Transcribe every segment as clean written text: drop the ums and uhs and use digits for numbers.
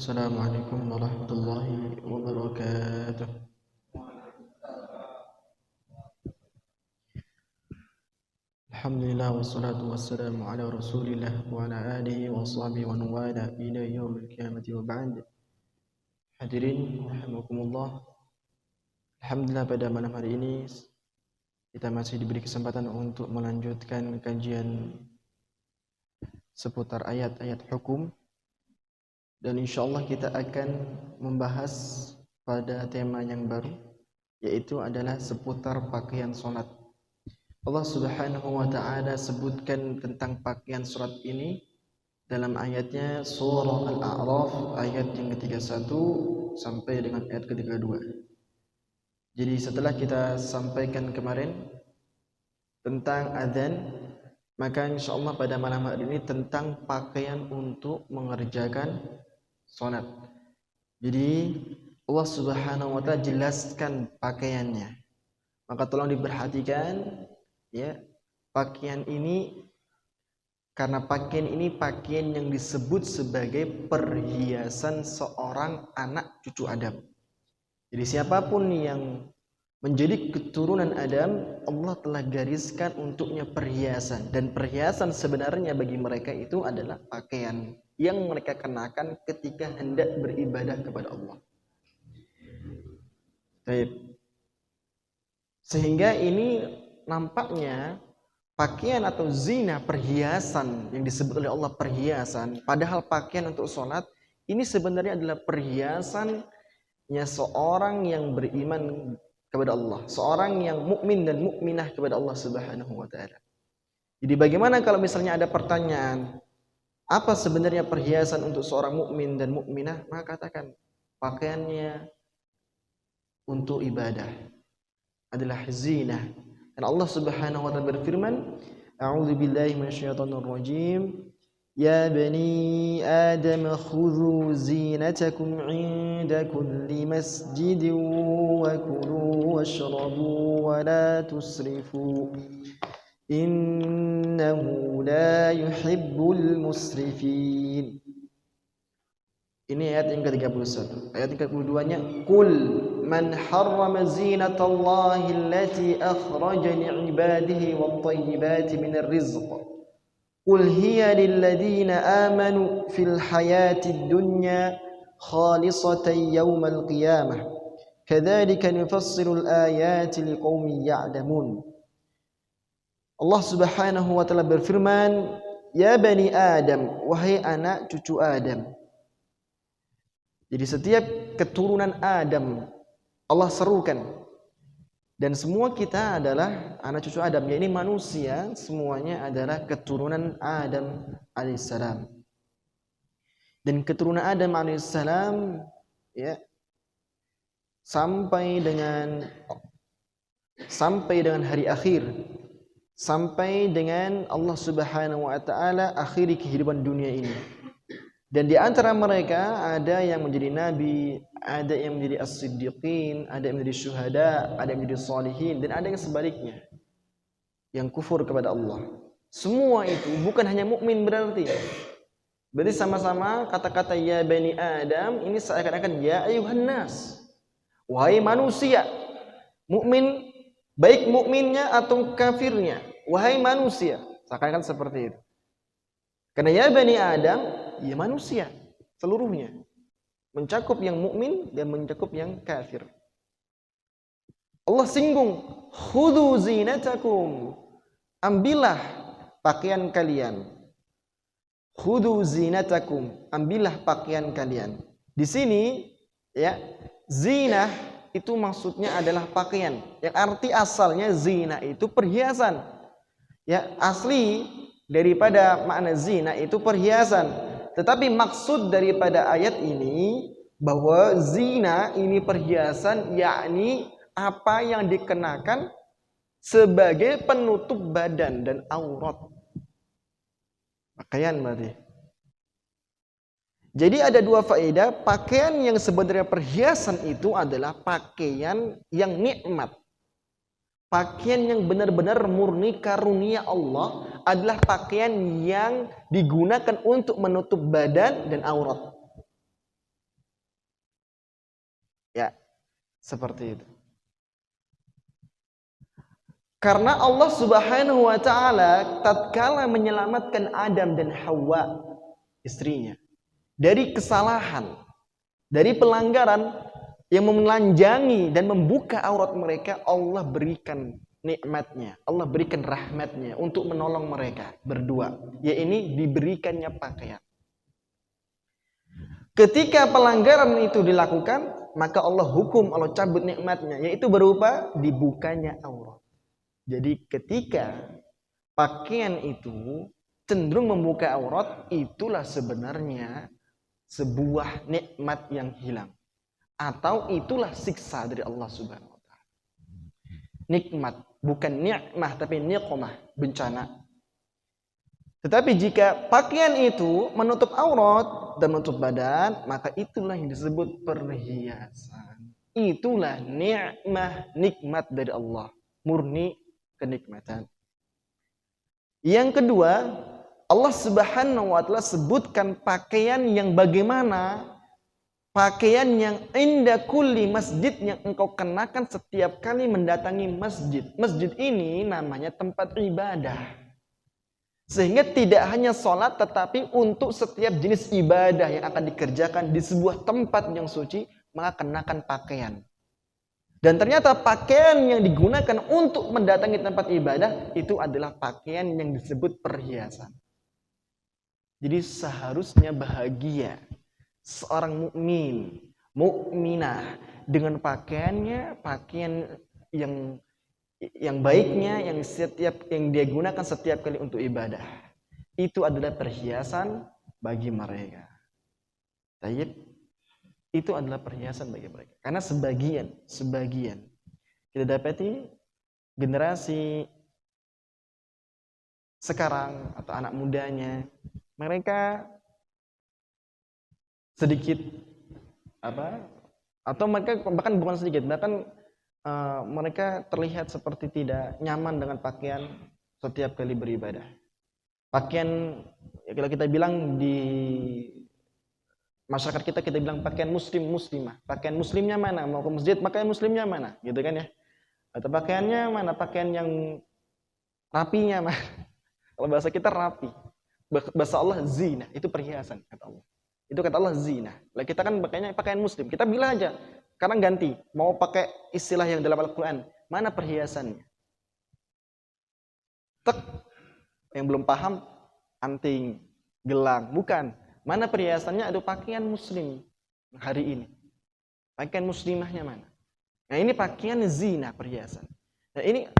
Assalamualaikum warahmatullahi wabarakatuh. Alhamdulillah wassalatu wassalamu ala rasulillah wa ala alihi wa sahbihi wa nuwala ila yaumil qiyamati wa ba'd. Hadirin rahimakumullah. Alhamdulillah pada malam hari ini kita masih diberi kesempatan untuk melanjutkan kajian seputar ayat-ayat hukum. Dan insyaallah kita akan membahas pada tema yang baru, yaitu adalah seputar pakaian sholat. Allah Subhanahu wa ta'ala sebutkan tentang pakaian sholat ini dalam ayatnya surah Al-A'raf ayat yang ke-31 sampai dengan ayat ke-32. Jadi setelah kita sampaikan kemarin tentang adzan, maka insyaallah pada malam hari ini tentang pakaian untuk mengerjakan sholat. Jadi Allah Subhanahu wa ta'ala jelaskan pakaiannya. Maka tolong diperhatikan ya, pakaian ini, karena pakaian ini pakaian yang disebut sebagai perhiasan seorang anak cucu Adam. Jadi siapapun yang menjadi keturunan Adam, Allah telah gariskan untuknya perhiasan. Dan perhiasan sebenarnya bagi mereka itu adalah pakaian yang mereka kenakan ketika hendak beribadah kepada Allah. Baik. Sehingga ini nampaknya pakaian atau zina, perhiasan yang disebut oleh Allah perhiasan, padahal pakaian untuk sholat ini sebenarnya adalah perhiasannya seorang yang beriman kepada Allah, seorang yang mukmin dan mukminah kepada Allah Subhanahu wa ta'ala. Jadi bagaimana kalau misalnya ada pertanyaan, apa sebenarnya perhiasan untuk seorang mukmin dan mukminah? Maka katakan pakaiannya untuk ibadah adalah zinah. Dan Allah Subhanahu wa ta'ala berfirman, A'udzu billahi minasyaitonir rajim. Ya bani Adam khudhu zinatakum 'inda kulli masjidin wa kulu washrabu wa la tusrifu. Innahu la yuhibbul musrifin. Ini ayat yang ke-31. Ayat yang ke-22-nya, Qul man harrama zinatallahi allati akhraja li'ibadihi wat-tayyibati minar rizq. Qul hiya lilladheena amanu fil hayatid dunya khalisatan yawmal qiyamah. Kadzalika nufassilul ayati liqaumin ya'lamun. Allah Subhanahu wa ta'ala berfirman, Ya bani Adam, wahai anak cucu Adam. Jadi setiap keturunan Adam Allah serukan. Dan semua kita adalah anak cucu Adam. Ya, ini manusia semuanya adalah keturunan Adam alaihissalam. Dan keturunan Adam alaihissalam ya sampai dengan hari akhir, sampai dengan Allah Subhanahu wa ta'ala akhiri kehidupan dunia ini. Dan di antara mereka ada yang menjadi nabi, ada yang menjadi as-siddiqin, ada yang menjadi syuhada, ada yang menjadi salihin, dan ada yang sebaliknya, yang kufur kepada Allah. Semua itu bukan hanya mukmin berarti. Berarti sama-sama kata-kata ya bani Adam ini seakan-akan ya ayuhan nas, wahai manusia, mukmin baik mukminnya atau kafirnya, wahai manusia, seakan-akan seperti itu. Karena ya bani Adam, ya manusia seluruhnya, mencakup yang mukmin dan mencakup yang kafir. Allah singgung, khudhu zinatakum, ambillah pakaian kalian. Khudhu zinatakum, ambillah pakaian kalian. Di sini ya, zinah itu maksudnya adalah pakaian. Yang arti asalnya zina itu perhiasan. Ya, asli daripada makna zina itu perhiasan. Tetapi maksud daripada ayat ini bahwa zina ini perhiasan, yakni apa yang dikenakan sebagai penutup badan dan aurat. Pakaian berarti. Jadi ada dua faedah. Pakaian yang sebenarnya perhiasan itu adalah pakaian yang nikmat. Pakaian yang benar-benar murni karunia Allah adalah pakaian yang digunakan untuk menutup badan dan aurat. Seperti itu. Karena Allah Subhanahu wa taala tatkala menyelamatkan Adam dan Hawa, istrinya, dari kesalahan, dari pelanggaran yang menelanjangi dan membuka aurat mereka, Allah berikan nikmatnya, Allah berikan rahmatnya untuk menolong mereka berdua, yaitu diberikannya pakaian. Ketika pelanggaran itu dilakukan, maka Allah hukum, Allah cabut nikmatnya, yaitu berupa dibukanya aurat. Jadi ketika pakaian itu cenderung membuka aurat, itulah sebenarnya sebuah nikmat yang hilang. Atau itulah siksa dari Allah Subhanahu wa taala. Nikmat, bukan ni'mah tapi niqmah, bencana. Tetapi jika pakaian itu menutup aurat dan menutup badan, maka itulah yang disebut perhiasan. Itulah ni'mah, nikmat dari Allah, murni kenikmatan. Yang kedua, Allah Subhanahu wa taala sebutkan pakaian yang bagaimana? Pakaian yang inda kulli masjid, yang engkau kenakan setiap kali mendatangi masjid. Masjid ini namanya tempat ibadah. Sehingga tidak hanya sholat, tetapi untuk setiap jenis ibadah yang akan dikerjakan di sebuah tempat yang suci, maka kenakan pakaian. Dan ternyata pakaian yang digunakan untuk mendatangi tempat ibadah itu adalah pakaian yang disebut perhiasan. Jadi seharusnya bahagia seorang mukmin, mukminah dengan pakaiannya, pakaian yang baiknya, yang dia gunakan setiap kali untuk ibadah. Itu adalah perhiasan bagi mereka. Tayyib. Itu adalah perhiasan bagi mereka. Karena sebagian kita dapati generasi sekarang atau anak mudanya, mereka sedikit atau mereka bahkan bukan sedikit, bahkan mereka terlihat seperti tidak nyaman dengan pakaian setiap kali beribadah. Pakaian, kalau kita bilang di masyarakat kita bilang pakaian muslim, muslimah. Pakaian muslimnya mana? Mau ke masjid, pakaian muslimnya mana? Gitu kan ya? Atau pakaiannya mana? Pakaian yang rapinya mana? Kalau bahasa kita rapi. Bahasa Allah zina, itu perhiasan kata Allah. Itu kata Allah zina. Lah kita kan pakaiannya pakaian muslim. Kita bilang aja, sekarang ganti, mau pakai istilah yang dalam Al-Qur'an. Mana perhiasannya? Tek. Yang belum paham, anting, gelang, bukan. Mana perhiasannya? Ada pakaian muslim hari ini. Pakaian muslimahnya mana? Nah ini pakaian zina, perhiasan. Nah ini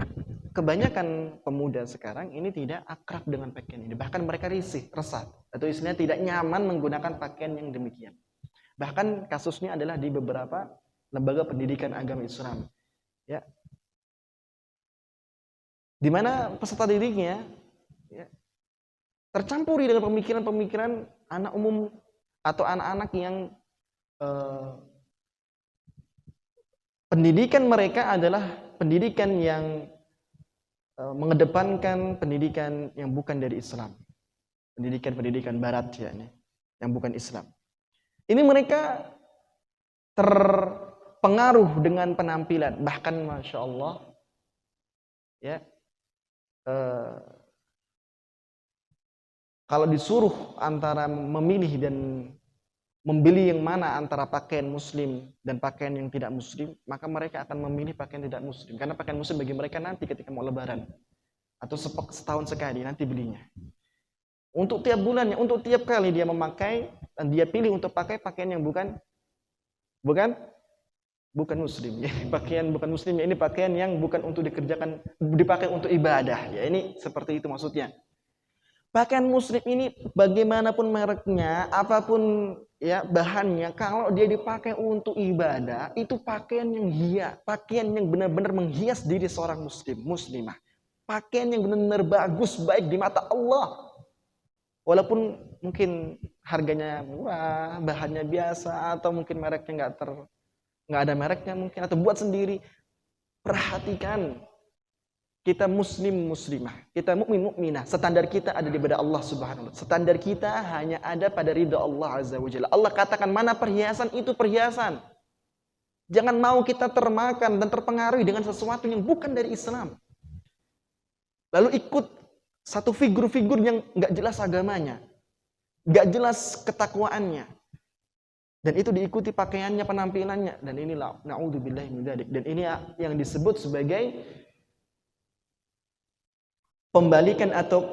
kebanyakan pemuda sekarang ini tidak akrab dengan pakaian ini. Bahkan mereka risih, resah. Atau istilahnya tidak nyaman menggunakan pakaian yang demikian. Bahkan kasusnya adalah di beberapa lembaga pendidikan agama Islam. Ya. Di mana peserta didiknya ya, tercampuri dengan pemikiran-pemikiran anak umum atau anak-anak yang pendidikan mereka adalah pendidikan yang mengedepankan pendidikan yang bukan dari Islam, pendidikan Barat ya, yang bukan Islam. Ini mereka terpengaruh dengan penampilan, bahkan masya Allah, ya. Kalau disuruh antara memilih dan membeli yang mana antara pakaian muslim dan pakaian yang tidak muslim, maka mereka akan memilih pakaian tidak muslim. Karena pakaian muslim bagi mereka nanti ketika mau lebaran. Atau setahun sekali nanti belinya. Untuk tiap bulannya, untuk tiap kali dia memakai, dan dia pilih untuk pakai pakaian yang bukan muslim. Jadi pakaian bukan muslim, ini pakaian yang bukan untuk dipakai untuk ibadah. Ya ini seperti itu maksudnya. Pakaian muslim ini bagaimanapun mereknya, apapun ya bahannya, kalau dia dipakai untuk ibadah, itu pakaian yang pakaian yang benar-benar menghias diri seorang muslimah. Pakaian yang benar-benar bagus, baik di mata Allah. Walaupun mungkin harganya murah, bahannya biasa, atau mungkin mereknya nggak ada mereknya mungkin, atau buat sendiri. Perhatikan. Kita muslimah, kita mukminah. Standar kita ada di pada Allah Subhanahu wa taala. Standar kita hanya ada pada ridha Allah Azza wa Jalla. Allah katakan mana perhiasan, itu perhiasan. Jangan mau kita termakan dan terpengaruhi dengan sesuatu yang bukan dari Islam. Lalu ikut satu figur-figur yang nggak jelas agamanya, nggak jelas ketakwaannya, dan itu diikuti pakaiannya, penampilannya, dan inilah naudzubillahi min dzalik. Dan ini yang disebut sebagai pembalikan atau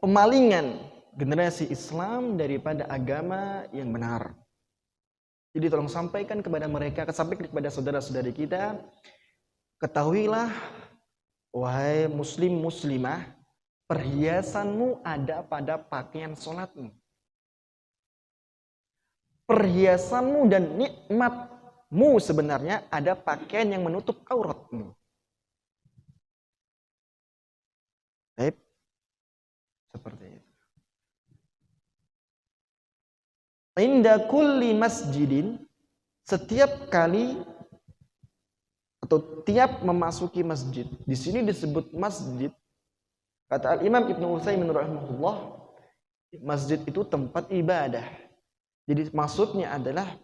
pemalingan generasi Islam daripada agama yang benar. Jadi tolong sampaikan kepada mereka, sampaikan kepada saudara-saudari kita, ketahuilah wahai muslim muslimah, perhiasanmu ada pada pakaian sholatmu. Perhiasanmu dan nikmatmu sebenarnya ada pakaian yang menutup auratmu. Baik. Seperti itu. Inda kulli masjidin, setiap kali atau tiap memasuki masjid. Di sini disebut masjid. Kata Al-Imam Ibnu Utsaimin rahimahullah, masjid itu tempat ibadah. Jadi maksudnya adalah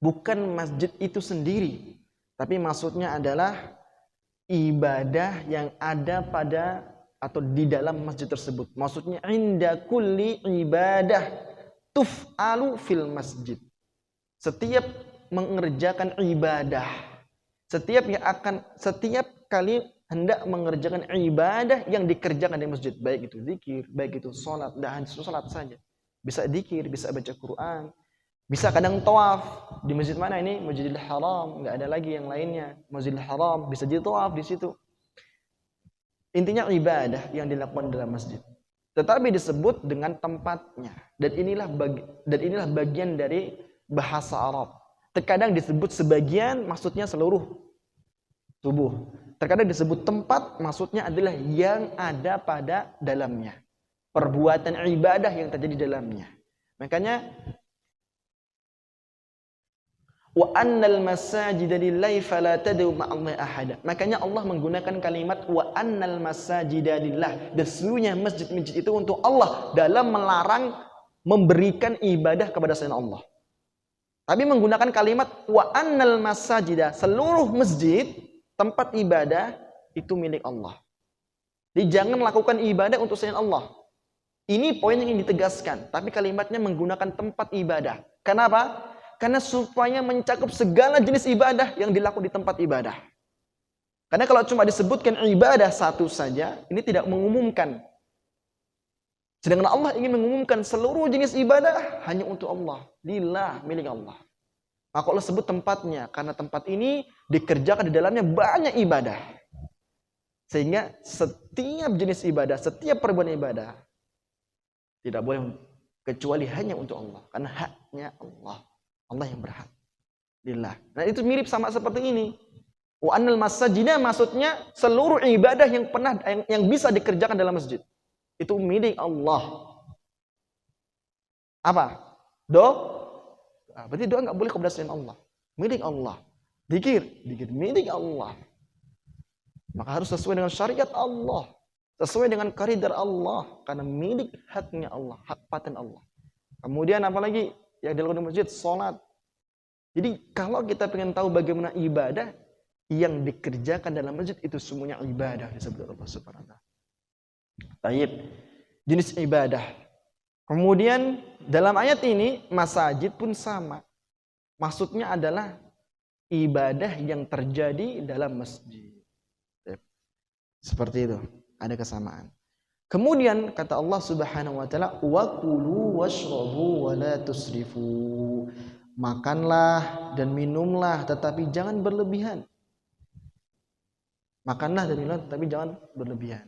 bukan masjid itu sendiri, tapi maksudnya adalah ibadah yang ada pada atau di dalam masjid tersebut. Maksudnya inda kulli ibadah tuf'alu fil masjid. Setiap mengerjakan ibadah, setiap kali hendak mengerjakan ibadah yang dikerjakan di masjid, baik itu zikir, baik itu sholat, dan sholat saja. Bisa zikir, bisa baca Quran, bisa kadang tawaf. Di masjid mana ini? Masjidil Haram, nggak ada lagi yang lainnya. Masjidil Haram bisa jadi tawaf di situ. Intinya ibadah yang dilakukan dalam masjid. Tetapi disebut dengan tempatnya. Dan inilah bagian dari bahasa Arab. Terkadang disebut sebagian, maksudnya seluruh tubuh. Terkadang disebut tempat, maksudnya adalah yang ada pada dalamnya. Perbuatan ibadah yang terjadi di dalamnya. Makanya wa annal masajida lillahi fala tad'u ma'allahi ahada. Makanya Allah menggunakan kalimat wa annal masajida lillah. Dan sesungguhnya masjid-masjid itu untuk Allah dalam melarang memberikan ibadah kepada selain Allah. Tapi menggunakan kalimat wa annal masajida, seluruh masjid tempat ibadah itu milik Allah. Jadi jangan lakukan ibadah untuk selain Allah. Ini poin yang ingin ditegaskan, tapi kalimatnya menggunakan tempat ibadah. Kenapa? Karena supaya mencakup segala jenis ibadah yang dilakukan di tempat ibadah. Karena kalau cuma disebutkan ibadah satu saja, ini tidak mengumumkan. Sedangkan Allah ingin mengumumkan seluruh jenis ibadah hanya untuk Allah. Lillah, milik Allah. Maka Allah sebut tempatnya, karena tempat ini dikerjakan di dalamnya banyak ibadah. Sehingga setiap jenis ibadah, setiap perbuatan ibadah, tidak boleh kecuali hanya untuk Allah. Karena haknya Allah. Allah yang berhak. Lillah. Nah itu mirip sama seperti ini. Wa annal masajida maksudnya seluruh ibadah yang bisa dikerjakan dalam masjid. Itu milik Allah. Apa? Berarti doa nggak boleh kepada selain Allah. Milik Allah. Zikir milik Allah. Maka harus sesuai dengan syariat Allah. Sesuai dengan karidar Allah. Karena milik haknya Allah. Hak paten Allah. Kemudian apalagi yang dilakukan di masjid, sholat. Jadi kalau kita ingin tahu bagaimana ibadah yang dikerjakan dalam masjid, itu semuanya ibadah disebut Allah Subhanahu wa taala. Taib. Jenis ibadah. Kemudian dalam ayat ini masajid pun sama. Maksudnya adalah ibadah yang terjadi dalam masjid. Seperti itu, ada kesamaan. Kemudian kata Allah Subhanahu wa taala, wa kulu washrabu wa la tusrifu. Makanlah dan minumlah tetapi jangan berlebihan. Makanlah dan minumlah tetapi jangan berlebihan.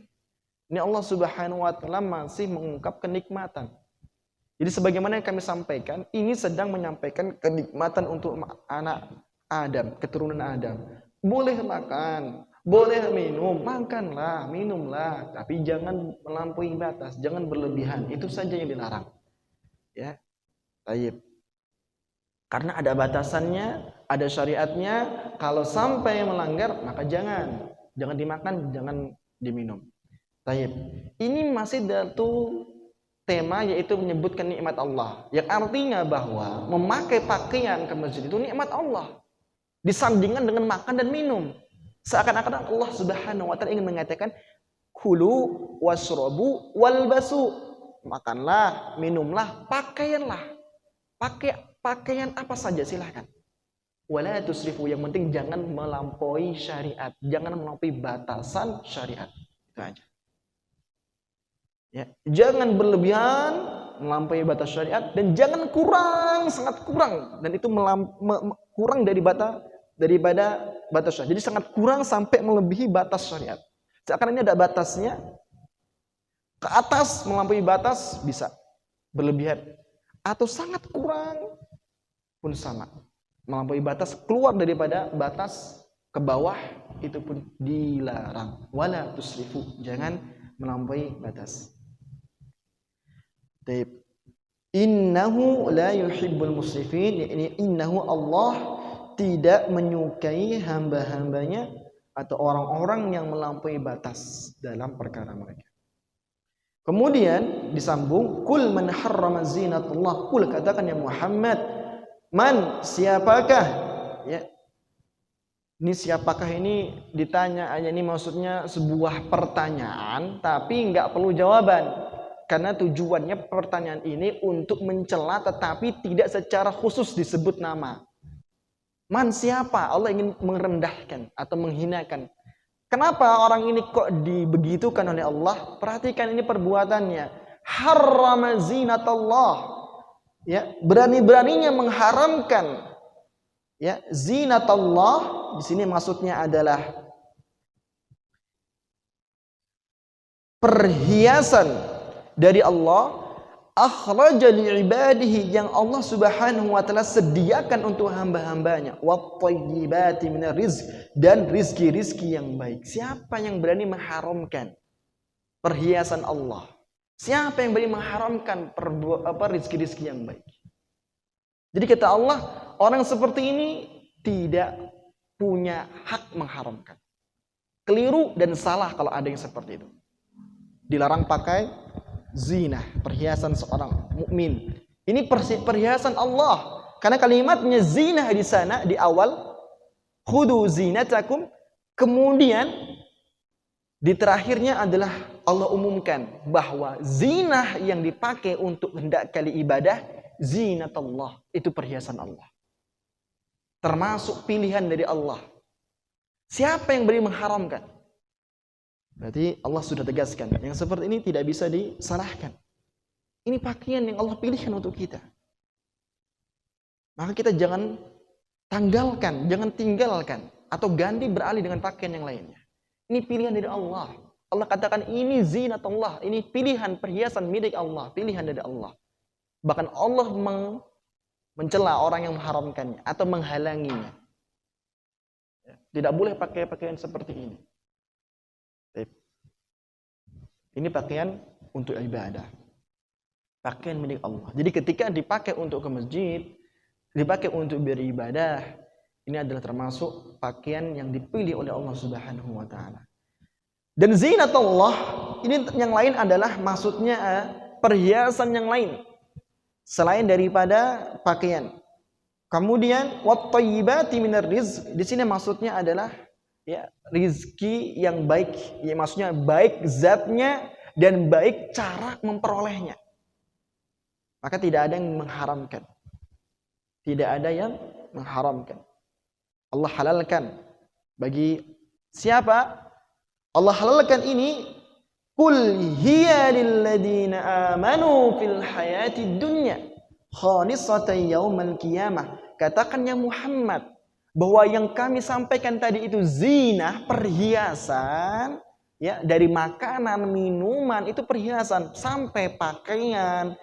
Ini Allah Subhanahu wa taala masih mengungkap kenikmatan. Jadi sebagaimana yang kami sampaikan, ini sedang menyampaikan kenikmatan untuk anak Adam, keturunan Adam. Boleh makan, boleh minum, makanlah, minumlah, tapi jangan melampaui batas, jangan berlebihan. Itu saja yang dilarang. Ya. Baik. Karena ada batasannya, ada syariatnya. Kalau sampai melanggar, maka jangan dimakan, jangan diminum. Baik. Ini masih satu tema yaitu menyebutkan nikmat Allah, yang artinya bahwa memakai pakaian ke masjid itu nikmat Allah disandingkan dengan makan dan minum. Seakan-akan Allah Subhanahu wa taala ingin mengatakan kulu wasrobu walbasu, makanlah, minumlah, pakaianlah. Pakai pakaian apa saja silahkan. Wala tusrifu, yang penting jangan melampaui syariat, jangan melampaui batasan syariat. Itu aja. Ya, jangan berlebihan melampaui batas syariat dan jangan kurang, sangat kurang, dan itu kurang daripada batas syariat. Jadi sangat kurang sampai melebihi batas syariat. Seakan ini ada batasnya. Ke atas melampaui batas bisa berlebihan, atau sangat kurang pun sama. Melampaui batas, keluar daripada batas ke bawah, itu pun dilarang. Wala tusrifu, jangan melampaui batas. Taib. Innahu la yuhibbul musrifin, yakni innahu Allah tidak menyukai hamba-hambanya atau orang-orang yang melampaui batas dalam perkara mereka. Kemudian disambung, kul man harrama zinatullah, kul katakan ya Muhammad, man siapakah, ya. Ini siapakah ini ditanya aja, ini maksudnya sebuah pertanyaan tapi nggak perlu jawaban. Karena tujuannya pertanyaan ini untuk mencela tetapi tidak secara khusus disebut nama. Man siapa? Allah ingin merendahkan atau menghinakan. Kenapa orang ini kok dibegitukan oleh Allah? Perhatikan ini perbuatannya. Harrama zinatallah. Ya, berani-beraninya mengharamkan, ya, zinatallah. Di sini maksudnya adalah perhiasan dari Allah, akhraja li'ibadihi, yang Allah Subhanahu wa taala sediakan untuk hamba-hambanya, wat-thayyibati minar rizq, dan rizki-rizki yang baik. Siapa yang berani mengharamkan perhiasan Allah? Siapa yang berani mengharamkan rizki-rizki yang baik? Jadi kata Allah, orang seperti ini tidak punya hak mengharamkan. Keliru dan salah kalau ada yang seperti itu. Dilarang pakai zina, perhiasan seorang mukmin. Ini perhiasan Allah. Karena kalimatnya zina di sana di awal, khudu zinatakum, kemudian di terakhirnya adalah Allah umumkan bahwa zina yang dipakai untuk hendak kali ibadah, zinatullah, itu perhiasan Allah. Termasuk pilihan dari Allah. Siapa yang berani mengharamkan? Berarti Allah sudah tegaskan, yang seperti ini tidak bisa disalahkan. Ini pakaian yang Allah pilihkan untuk kita. Maka kita jangan tanggalkan, jangan tinggalkan, atau ganti beralih dengan pakaian yang lainnya. Ini pilihan dari Allah. Allah katakan ini zinatullah, ini pilihan perhiasan milik Allah, pilihan dari Allah. Bahkan Allah mencela orang yang mengharamkannya atau menghalanginya. Tidak boleh pakai pakaian seperti ini. Ini pakaian untuk ibadah. Pakaian milik Allah. Jadi ketika dipakai untuk ke masjid, dipakai untuk beribadah, ini adalah termasuk pakaian yang dipilih oleh Allah Subhanahu wa taala. Dan zinatullah, ini yang lain adalah maksudnya perhiasan yang lain selain daripada pakaian. Kemudian wat-thayyibati minar rizq, di sini maksudnya adalah ya, rizki yang baik, ya, maksudnya baik zatnya dan baik cara memperolehnya. Maka tidak ada yang mengharamkan. Tidak ada yang mengharamkan. Allah halalkan bagi siapa? Allah halalkan ini, qul hiya lil ladzina amanu fil hayatid dunya khalisatan yaumal qiyamah. Katakan ya Muhammad, bahwa yang kami sampaikan tadi itu zina, perhiasan, ya, dari makanan, minuman, itu perhiasan, sampai pakaian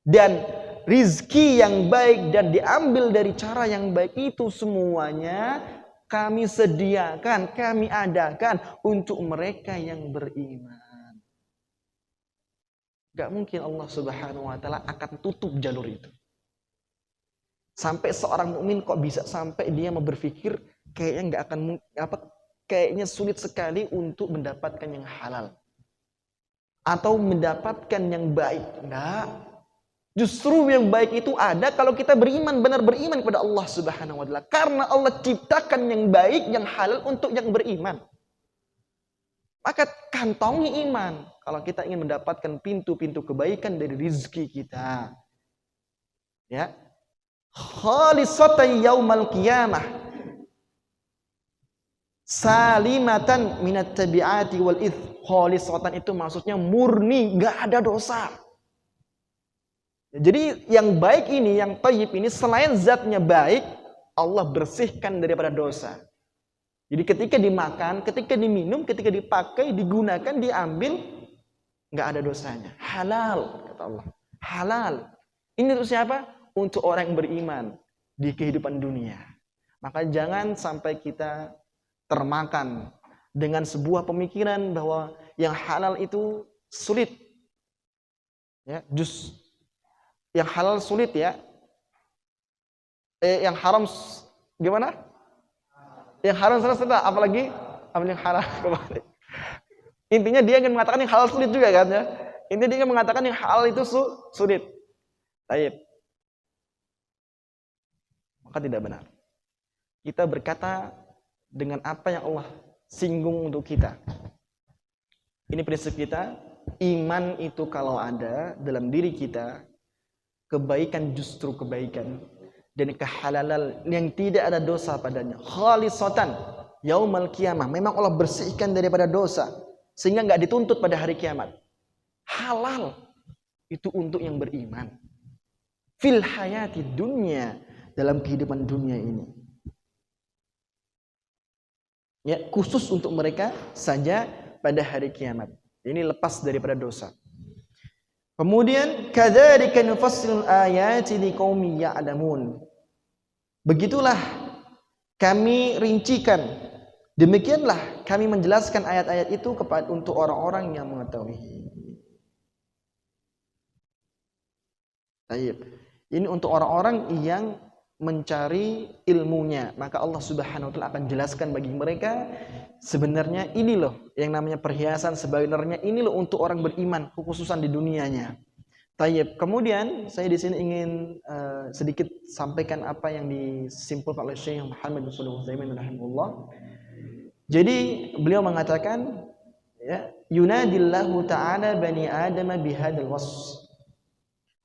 dan rizki yang baik dan diambil dari cara yang baik, itu semuanya kami sediakan, kami adakan untuk mereka yang beriman. Gak mungkin Allah Subhanahu wa taala akan tutup jalur itu. Sampai seorang mukmin kok bisa sampai dia mau berpikir kayaknya nggak akan kayaknya sulit sekali untuk mendapatkan yang halal. atau mendapatkan yang baik. Enggak. Justru yang baik itu ada kalau kita beriman, benar beriman kepada Allah Subhanahu wa taala. Karena Allah ciptakan yang baik, yang halal untuk yang beriman. Maka kantongi iman kalau kita ingin mendapatkan pintu-pintu kebaikan dari rizki kita. Ya. Khalisatan yaumal qiyamah. Salimatan minat tabi'ati wal ith. Khalisatan itu maksudnya murni, enggak ada dosa. Jadi yang baik ini, yang thayyib ini selain zatnya baik, Allah bersihkan daripada dosa. Jadi ketika dimakan, ketika diminum, ketika dipakai, digunakan, diambil, nggak ada dosanya. Halal, kata Allah. Halal. Ini untuk siapa? Untuk orang yang beriman di kehidupan dunia. Maka jangan sampai kita termakan dengan sebuah pemikiran bahwa yang halal itu sulit. Ya, yang halal sulit ya. Yang haram gimana? Yang haram sulit, apalagi yang halal kembali. Intinya dia ingin mengatakan yang halal sulit juga kan ya. Intinya dia ingin mengatakan yang halal itu sulit. Baik. Maka tidak benar. Kita berkata dengan apa yang Allah singgung untuk kita. Ini prinsip kita. Iman itu kalau ada dalam diri kita, kebaikan justru kebaikan, dan kehalalan yang tidak ada dosa padanya. Khalisatan yaumal qiyamah. Memang Allah bersihkan daripada dosa sehingga enggak dituntut pada hari kiamat. Halal itu untuk yang beriman. Fil hayati dunya, dalam kehidupan dunia ini. Ya, khusus untuk mereka saja pada hari kiamat. Ini lepas daripada dosa. Kemudian kadzalika nufassilul ayati liqaumin ya'lamun. Begitulah kami rincikan, demikianlah kami menjelaskan ayat-ayat itu untuk orang-orang yang mengetahui. Baik. Ini untuk orang-orang yang mencari ilmunya, maka Allah Subhanahu wa taala akan jelaskan bagi mereka sebenarnya ini loh yang namanya perhiasan, sebenarnya ini loh untuk orang beriman, kekhususan di dunianya. Tayyib. Kemudian saya di sini ingin sedikit sampaikan apa yang disimpulkan oleh Syekh Muhammad bin Shalih Al-Utsaimin rahimahullah. Jadi beliau mengatakan ya, yunadillahu ta'ala bani Adam bihadzal wasf.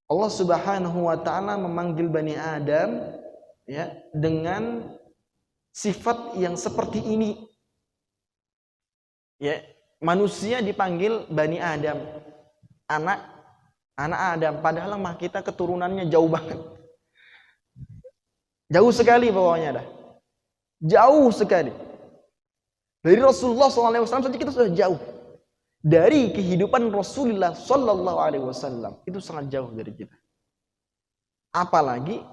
Allah Subhanahu wa taala memanggil Bani Adam ya dengan sifat yang seperti ini. Ya, manusia dipanggil Bani Adam, anak Adam, padahal mah kita keturunannya jauh banget. Jauh sekali bawahnya dah. Jauh sekali. Dari Rasulullah SAW saja kita sudah jauh. Dari kehidupan Rasulullah sallallahu alaihi wasallam itu sangat jauh dari kita. Apalagi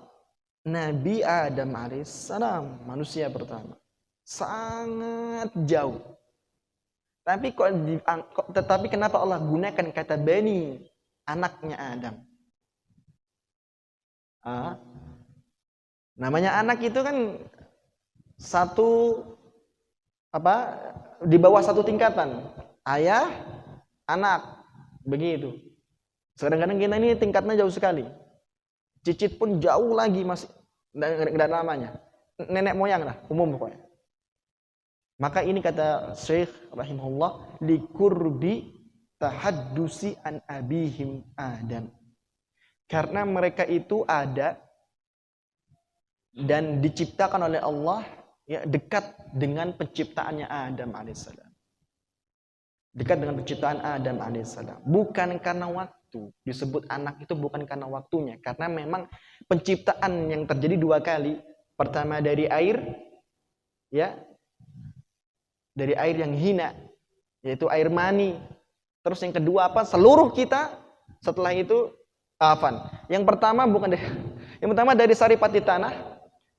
Nabi Adam alaihissalam, manusia pertama, sangat jauh. Tetapi kenapa Allah gunakan kata bani, anaknya Adam? Namanya anak itu kan di bawah satu tingkatan. Ayah, anak, begitu. Kadang-kadang kita ini tingkatnya jauh sekali. Cicit pun jauh lagi, masih tidak namanya. Nenek moyang lah, umum pokoknya. Maka ini kata Syekh rahimahullah, likurbi tahaddusi an abihim Adam. Karena mereka itu ada dan diciptakan oleh Allah ya, dekat dengan penciptaannya Adam alaihissalam. Dekat dengan penciptaan Adam alaihissalam. Bukan karena waktu. Disebut anak itu bukan karena waktunya. Karena memang penciptaan yang terjadi dua kali. Pertama dari air. Ya. Dari air yang hina. Yaitu air mani. Terus yang kedua apa? Seluruh kita. Setelah itu. Yang pertama bukan dari. Yang pertama dari saripati tanah.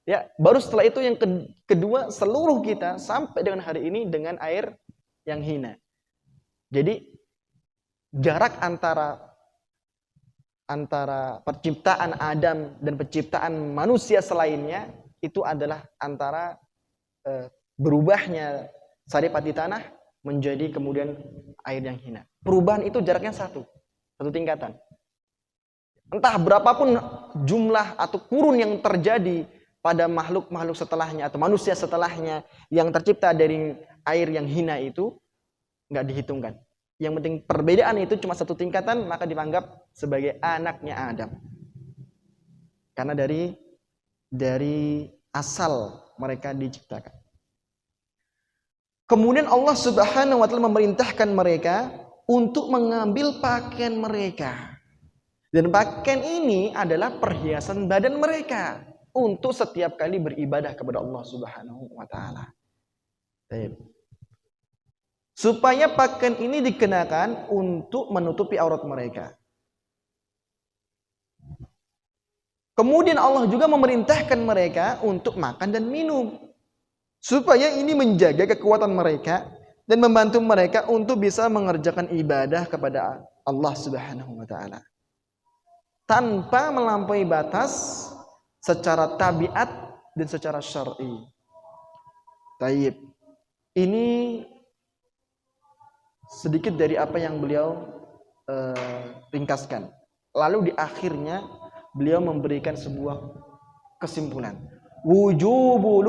Ya. Baru setelah itu yang kedua. Seluruh kita. Sampai dengan hari ini. Dengan air yang hina. Jadi jarak antara penciptaan Adam dan penciptaan manusia selainnya itu adalah antara berubahnya saripati tanah menjadi kemudian air yang hina. Perubahan itu jaraknya satu tingkatan. Entah berapapun jumlah atau kurun yang terjadi pada makhluk-makhluk setelahnya atau manusia setelahnya yang tercipta dari air yang hina itu nggak dihitungkan. Yang penting perbedaan itu cuma satu tingkatan, maka dianggap sebagai anaknya Adam. Karena dari asal mereka diciptakan. Kemudian Allah Subhanahu wa taala memerintahkan mereka untuk mengambil pakaian mereka. Dan pakaian ini adalah perhiasan badan mereka untuk setiap kali beribadah kepada Allah Subhanahu wa taala. Supaya pakaian ini dikenakan untuk menutupi aurat mereka. Kemudian Allah juga memerintahkan mereka untuk makan dan minum. Supaya ini menjaga kekuatan mereka dan membantu mereka untuk bisa mengerjakan ibadah kepada Allah Subhanahu wa taala. Tanpa melampaui batas secara tabiat dan secara syar'i. Taib. Ini sedikit dari apa yang beliau ringkaskan. Lalu di akhirnya beliau memberikan sebuah kesimpulan. Wujubu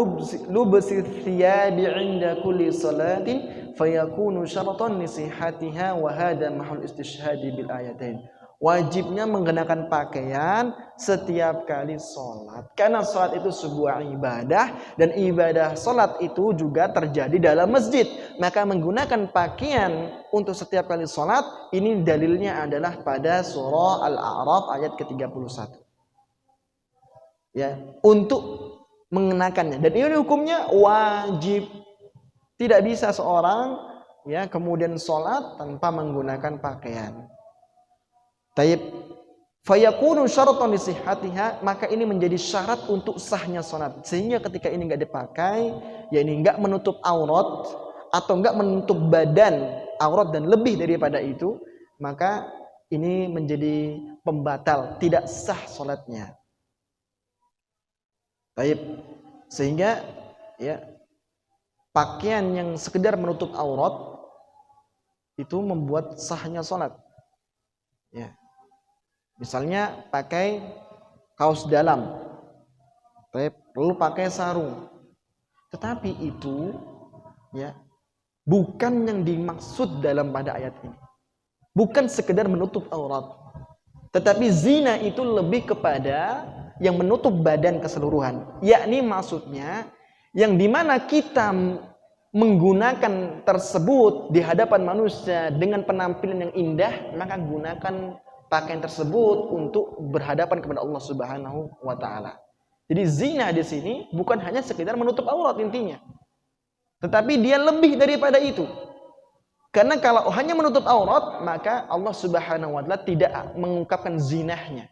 lubsi thiyabi 'inda kulli salatin fayakunu syaratan li sihhatiha wa hadha mahal istishhadi bil ayatain. Wajibnya mengenakan pakaian setiap kali sholat. Karena sholat itu sebuah ibadah. Dan ibadah sholat itu juga terjadi dalam masjid. Maka menggunakan pakaian untuk setiap kali sholat. Ini dalilnya adalah pada surah Al-A'raf ayat ke-31. Ya, untuk mengenakannya. Dan ini hukumnya wajib. Tidak bisa seorang ya kemudian sholat tanpa menggunakan pakaian. Taib, fayakunu syaratan li sihhatiha, maka ini menjadi syarat untuk sahnya salat. Sehingga ketika ini enggak dipakai, yakni enggak menutup aurat atau enggak menutup badan aurat dan lebih daripada itu, maka ini menjadi pembatal, tidak sah salatnya. Taib, sehingga ya pakaian yang sekedar menutup aurat itu membuat sahnya salat. Ya. Misalnya pakai kaos dalam, lalu pakai sarung. Tetapi itu ya bukan yang dimaksud dalam pada ayat ini. Bukan sekedar menutup aurat. Tetapi zina itu lebih kepada yang menutup badan keseluruhan. Yakni maksudnya yang dimana kita menggunakan tersebut di hadapan manusia dengan penampilan yang indah, maka gunakan pakaian tersebut untuk berhadapan kepada Allah Subhanahu wa taala. Jadi zina di sini bukan hanya sekedar menutup aurat intinya. Tetapi dia lebih daripada itu. Karena kalau hanya menutup aurat, maka Allah Subhanahu wa taala tidak mengungkapkan zinahnya.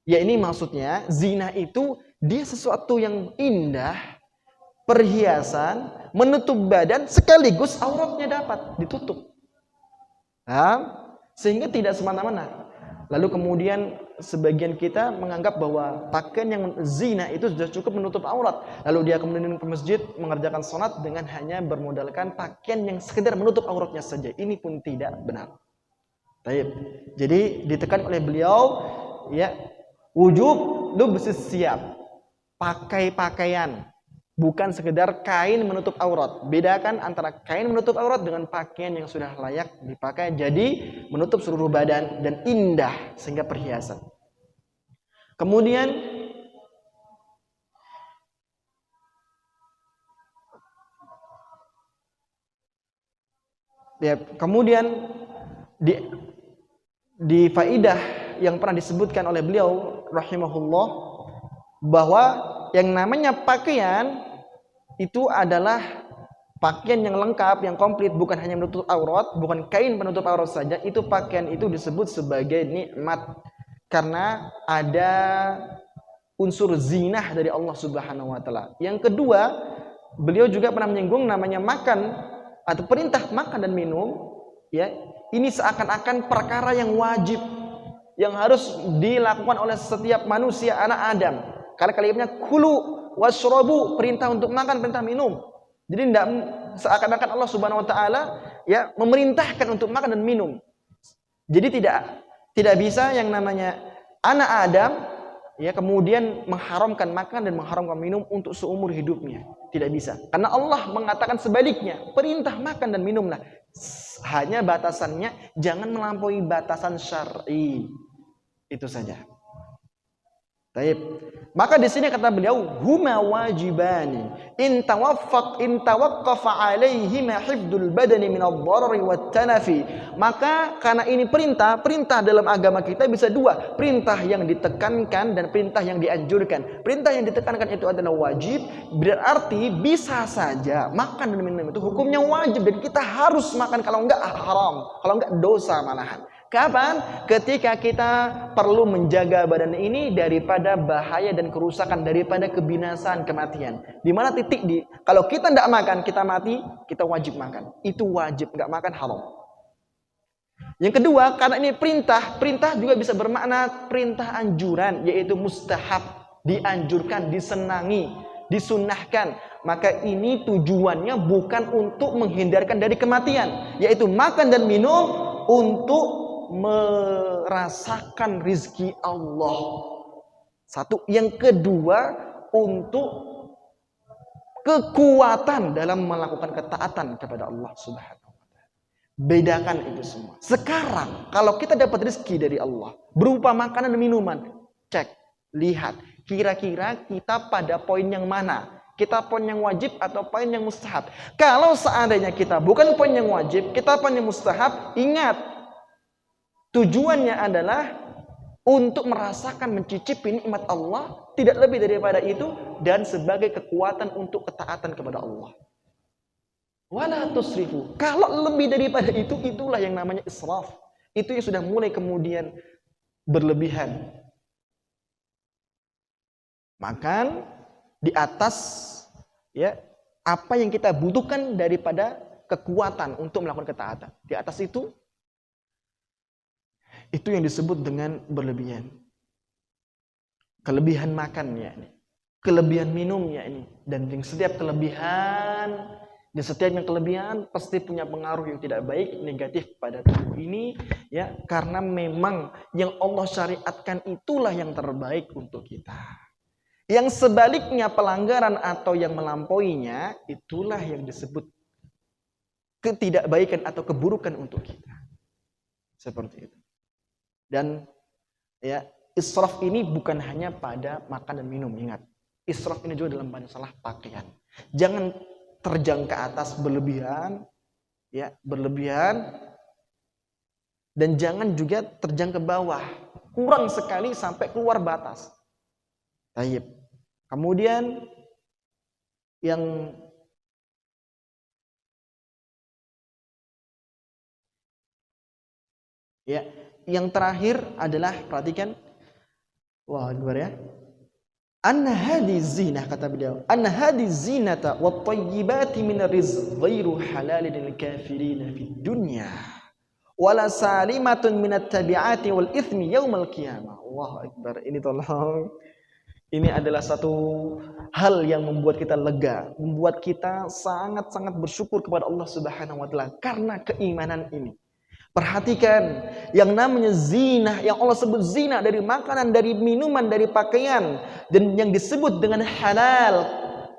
Ya ini maksudnya zina itu dia sesuatu yang indah, perhiasan, menutup badan sekaligus auratnya dapat ditutup. Sehingga tidak semena-mena. Lalu kemudian sebagian kita menganggap bahwa pakaian yang zina itu sudah cukup menutup aurat. Lalu dia kemudian ke masjid mengerjakan sholat dengan hanya bermodalkan pakaian yang sekedar menutup auratnya saja. Ini pun tidak benar. Baik. Jadi ditekan oleh beliau ya wujub lubsis siyab. Pakai pakaian. Bukan sekedar kain menutup aurat. Bedakan antara kain menutup aurat dengan pakaian yang sudah layak dipakai. Jadi menutup seluruh badan dan indah sehingga perhiasan. Kemudian di faidah yang pernah disebutkan oleh beliau rahimahullah bahwa yang namanya pakaian itu adalah pakaian yang lengkap, yang komplit, bukan hanya menutup aurat, bukan kain penutup aurat saja. Itu pakaian itu disebut sebagai nikmat karena ada unsur zinah dari Allah Subhanahu wa taala. Yang kedua, beliau juga pernah menyinggung namanya makan atau perintah makan dan minum, ya. Ini seakan-akan perkara yang wajib yang harus dilakukan oleh setiap manusia anak Adam. Karena kalimatnya kulu washrabu, perintah untuk makan, perintah minum. Jadi tidak seakan-akan Allah Subhanahu wa taala ya memerintahkan untuk makan dan minum. Jadi tidak bisa yang namanya anak Adam ya kemudian mengharamkan makan dan mengharamkan minum untuk seumur hidupnya. Tidak bisa. Karena Allah mengatakan sebaliknya, perintah makan dan minumlah. Hanya batasannya jangan melampaui batasan syar'i. Itu saja. Taib. Maka di sini kata beliau, huma wajibani in tawaqqafa alaihima hifdzul badani min ad-darari wat tanafi. Maka karena ini perintah dalam agama kita bisa dua, perintah yang ditekankan dan perintah yang dianjurkan. Perintah yang ditekankan itu adalah wajib, berarti bisa saja makan dan minum itu hukumnya wajib dan kita harus makan, kalau enggak haram, kalau enggak dosa malahan. Kapan? Ketika kita perlu menjaga badan ini daripada bahaya dan kerusakan, daripada kebinasaan, kematian. Di mana titik kalau kita tidak makan, kita mati, kita wajib makan. Itu wajib, nggak makan haram. Yang kedua, karena ini perintah juga bisa bermakna perintah anjuran, yaitu mustahab, dianjurkan, disenangi, disunnahkan. Maka ini tujuannya bukan untuk menghindarkan dari kematian, yaitu makan dan minum untuk merasakan rizki Allah. Satu. Yang kedua, untuk kekuatan dalam melakukan ketaatan kepada Allah Subhanahu wa ta'ala. Bedakan itu semua. Sekarang kalau kita dapat rizki dari Allah berupa makanan dan minuman, cek, lihat kira-kira kita pada poin yang mana. Kita poin yang wajib atau poin yang mustahab. Kalau seandainya kita bukan poin yang wajib, kita poin yang mustahab, ingat tujuannya adalah untuk merasakan, mencicipi nikmat Allah, tidak lebih daripada itu, dan sebagai kekuatan untuk ketaatan kepada Allah. Wala tusrifu. Kalau lebih daripada itu, itulah yang namanya israf. Itu yang sudah mulai kemudian berlebihan. Makan di atas ya apa yang kita butuhkan daripada kekuatan untuk melakukan ketaatan. Di atas itu yang disebut dengan berlebihan. Kelebihan makannya ini, kelebihan minumnya ini, dan setiap kelebihan pasti punya pengaruh yang tidak baik, negatif pada tubuh ini, ya, karena memang yang Allah syariatkan itulah yang terbaik untuk kita. Yang sebaliknya pelanggaran atau yang melampauinya, itulah yang disebut ketidakbaikan atau keburukan untuk kita. Seperti itu. Dan ya, israf ini bukan hanya pada makan dan minum, ingat. Israf ini juga dalam masalah pakaian. Jangan terjang ke atas berlebihan, ya, dan jangan juga terjang ke bawah, kurang sekali sampai keluar batas. Taib. Kemudian yang terakhir adalah, perhatikan, wah luar ya. Anna hadhi zinah, kata beliau, anna hadhi zinata wat tayyibati min rizq ghairu halalin lil kafirin fid dunya wala salimatun min at-tabi'ati wal ithmi yaumil qiyamah. Allahu akbar. Ini tolong, ini adalah satu hal yang membuat kita lega, membuat kita sangat-sangat bersyukur kepada Allah Subhanahu wa taala karena keimanan ini. Perhatikan, yang namanya zina, yang Allah sebut zina dari makanan, dari minuman, dari pakaian, dan yang disebut dengan halal,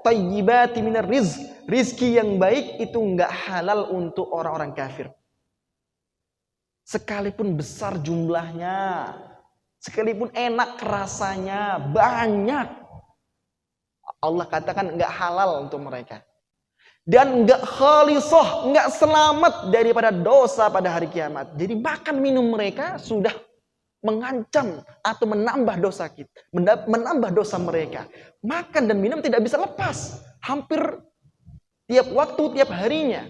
tayyibati minar rizq, rizki yang baik itu enggak halal untuk orang-orang kafir. Sekalipun besar jumlahnya, sekalipun enak rasanya, banyak, Allah katakan enggak halal untuk mereka. Dan enggak khalisah, enggak selamat daripada dosa pada hari kiamat. Jadi makan minum mereka sudah mengancam atau menambah dosa kita, menambah dosa mereka. Makan dan minum tidak bisa lepas, hampir tiap waktu, tiap harinya.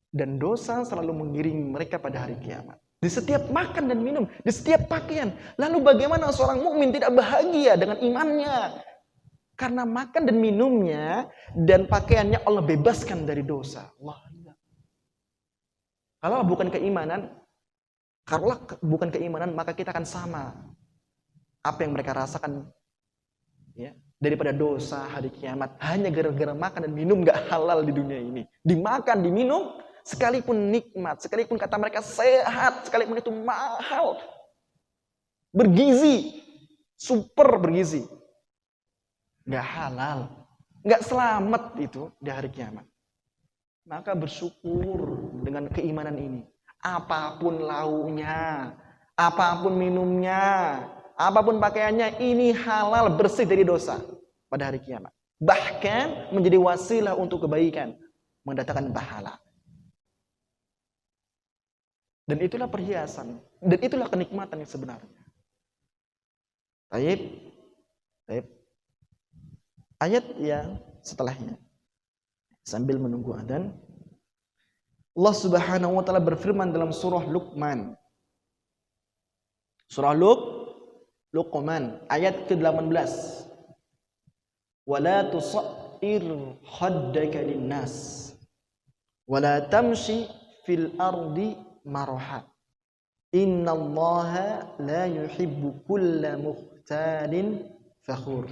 Dan dosa selalu mengiringi mereka pada hari kiamat. Di setiap makan dan minum, di setiap pakaian. Lalu bagaimana seorang mukmin tidak bahagia dengan imannya? Karena makan dan minumnya dan pakaiannya Allah bebaskan dari dosa. Allah. Kalau bukan keimanan, maka kita akan sama apa yang mereka rasakan, ya, daripada dosa hari kiamat. Hanya gara-gara makan dan minum gak halal di dunia ini. Dimakan, diminum, sekalipun nikmat, sekalipun kata mereka sehat, sekalipun itu mahal, bergizi, super bergizi, nggak halal, nggak selamat itu di hari kiamat. Maka bersyukur dengan keimanan ini. Apapun lauknya, apapun minumnya, apapun pakaiannya, ini halal, bersih dari dosa pada hari kiamat. Bahkan menjadi wasilah untuk kebaikan, mendatangkan pahala. Dan itulah perhiasan, dan itulah kenikmatan yang sebenarnya. Taib. Ayat yang setelahnya. Sambil menunggu adzan, Allah Subhanahu wa taala berfirman dalam surah Luqman. Surah Luqman ayat ke-18. Wala tusair khaddaka linnas wala tamshi fil ardi maraha. Innallaha la yuhibbu kulla mukhtalin fakhur.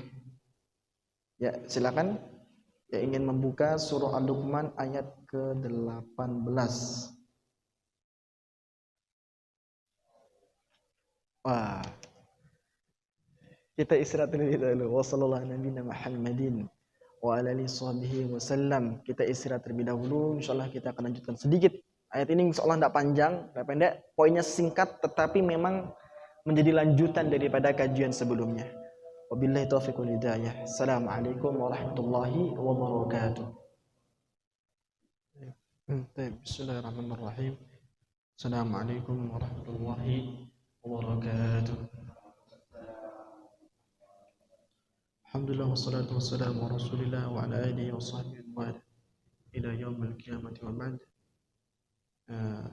Ya, silakan yang ingin membuka surah Al-Luqman ayat ke-18. Wah. Kita istirahat terlebih dahulu. Wassallallahu nabiyana Muhammadin wa ala alihi wasallam. Kita istirahat terlebih dahulu. Insyaallah kita akan lanjutkan sedikit. Ayat ini insyaallah tidak panjang, tidak pendek. Poinnya singkat tetapi memang menjadi lanjutan daripada kajian sebelumnya. Wabillahi taufiq wal hidayah. Assalamualaikum warahmatullahi wabarakatuh. Bismillahirrahmanirrahim. Assalamualaikum warahmatullahi wabarakatuh. Alhamdulillah wassalatu wassalamu ala Rasulillah wa ala alihi wa sahbihi wa ila yaumil qiyamati wa ba'd.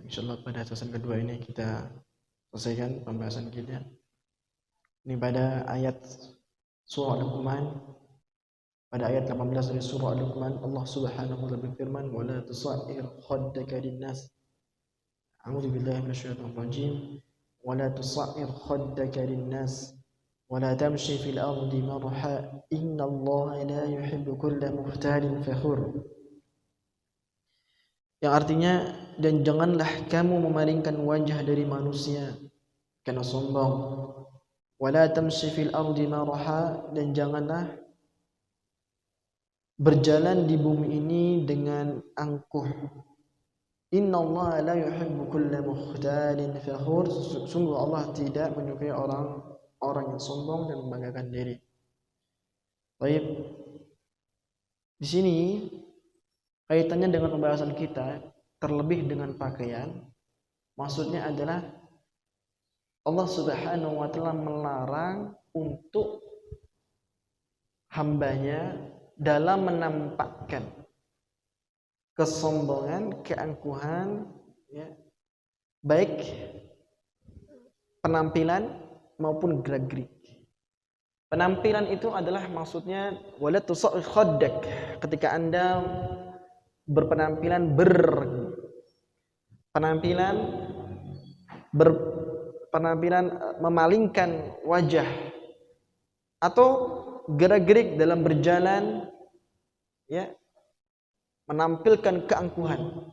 Insyaallah pada sesi kedua ini kita selesaikan pembahasan kita. Ini pada ayat surah Al-Luqman, pada ayat 18 dari surah Al-Luqman, Allah Subhanahu wa taala berfirman, "Wa la tusair khaddaka lin-nas." A'udzu billahi minasyaitonir rajim. "Wa la tusair khaddaka lin-nas wa la tamshi fil ardi marha. Innallaha la yuhibbu kulla mukhtalin fakhur." Yang artinya, dan janganlah kamu memalingkan wajah dari manusia karena sombong. Wala tamshi fil ardi maraha, dan janganlah berjalan di bumi ini dengan angkuh. Innallaha la yuhibbu kulla mukhtalin fakhur. Sungguh Allah tidak menyukai orang yang sombong dan membanggakan diri. Baik. Di sini kaitannya dengan pembahasan kita, terlebih dengan pakaian. Maksudnya adalah Allah Subhanahu wa taala melarang untuk hambanya dalam menampakkan kesombongan, keangkuhan, ya, baik penampilan maupun gerak-gerik. Penampilan itu adalah maksudnya wala tusa'ir khaddak, ketika Anda berpenampilan memalingkan wajah atau gerak-gerik dalam berjalan, ya, menampilkan keangkuhan.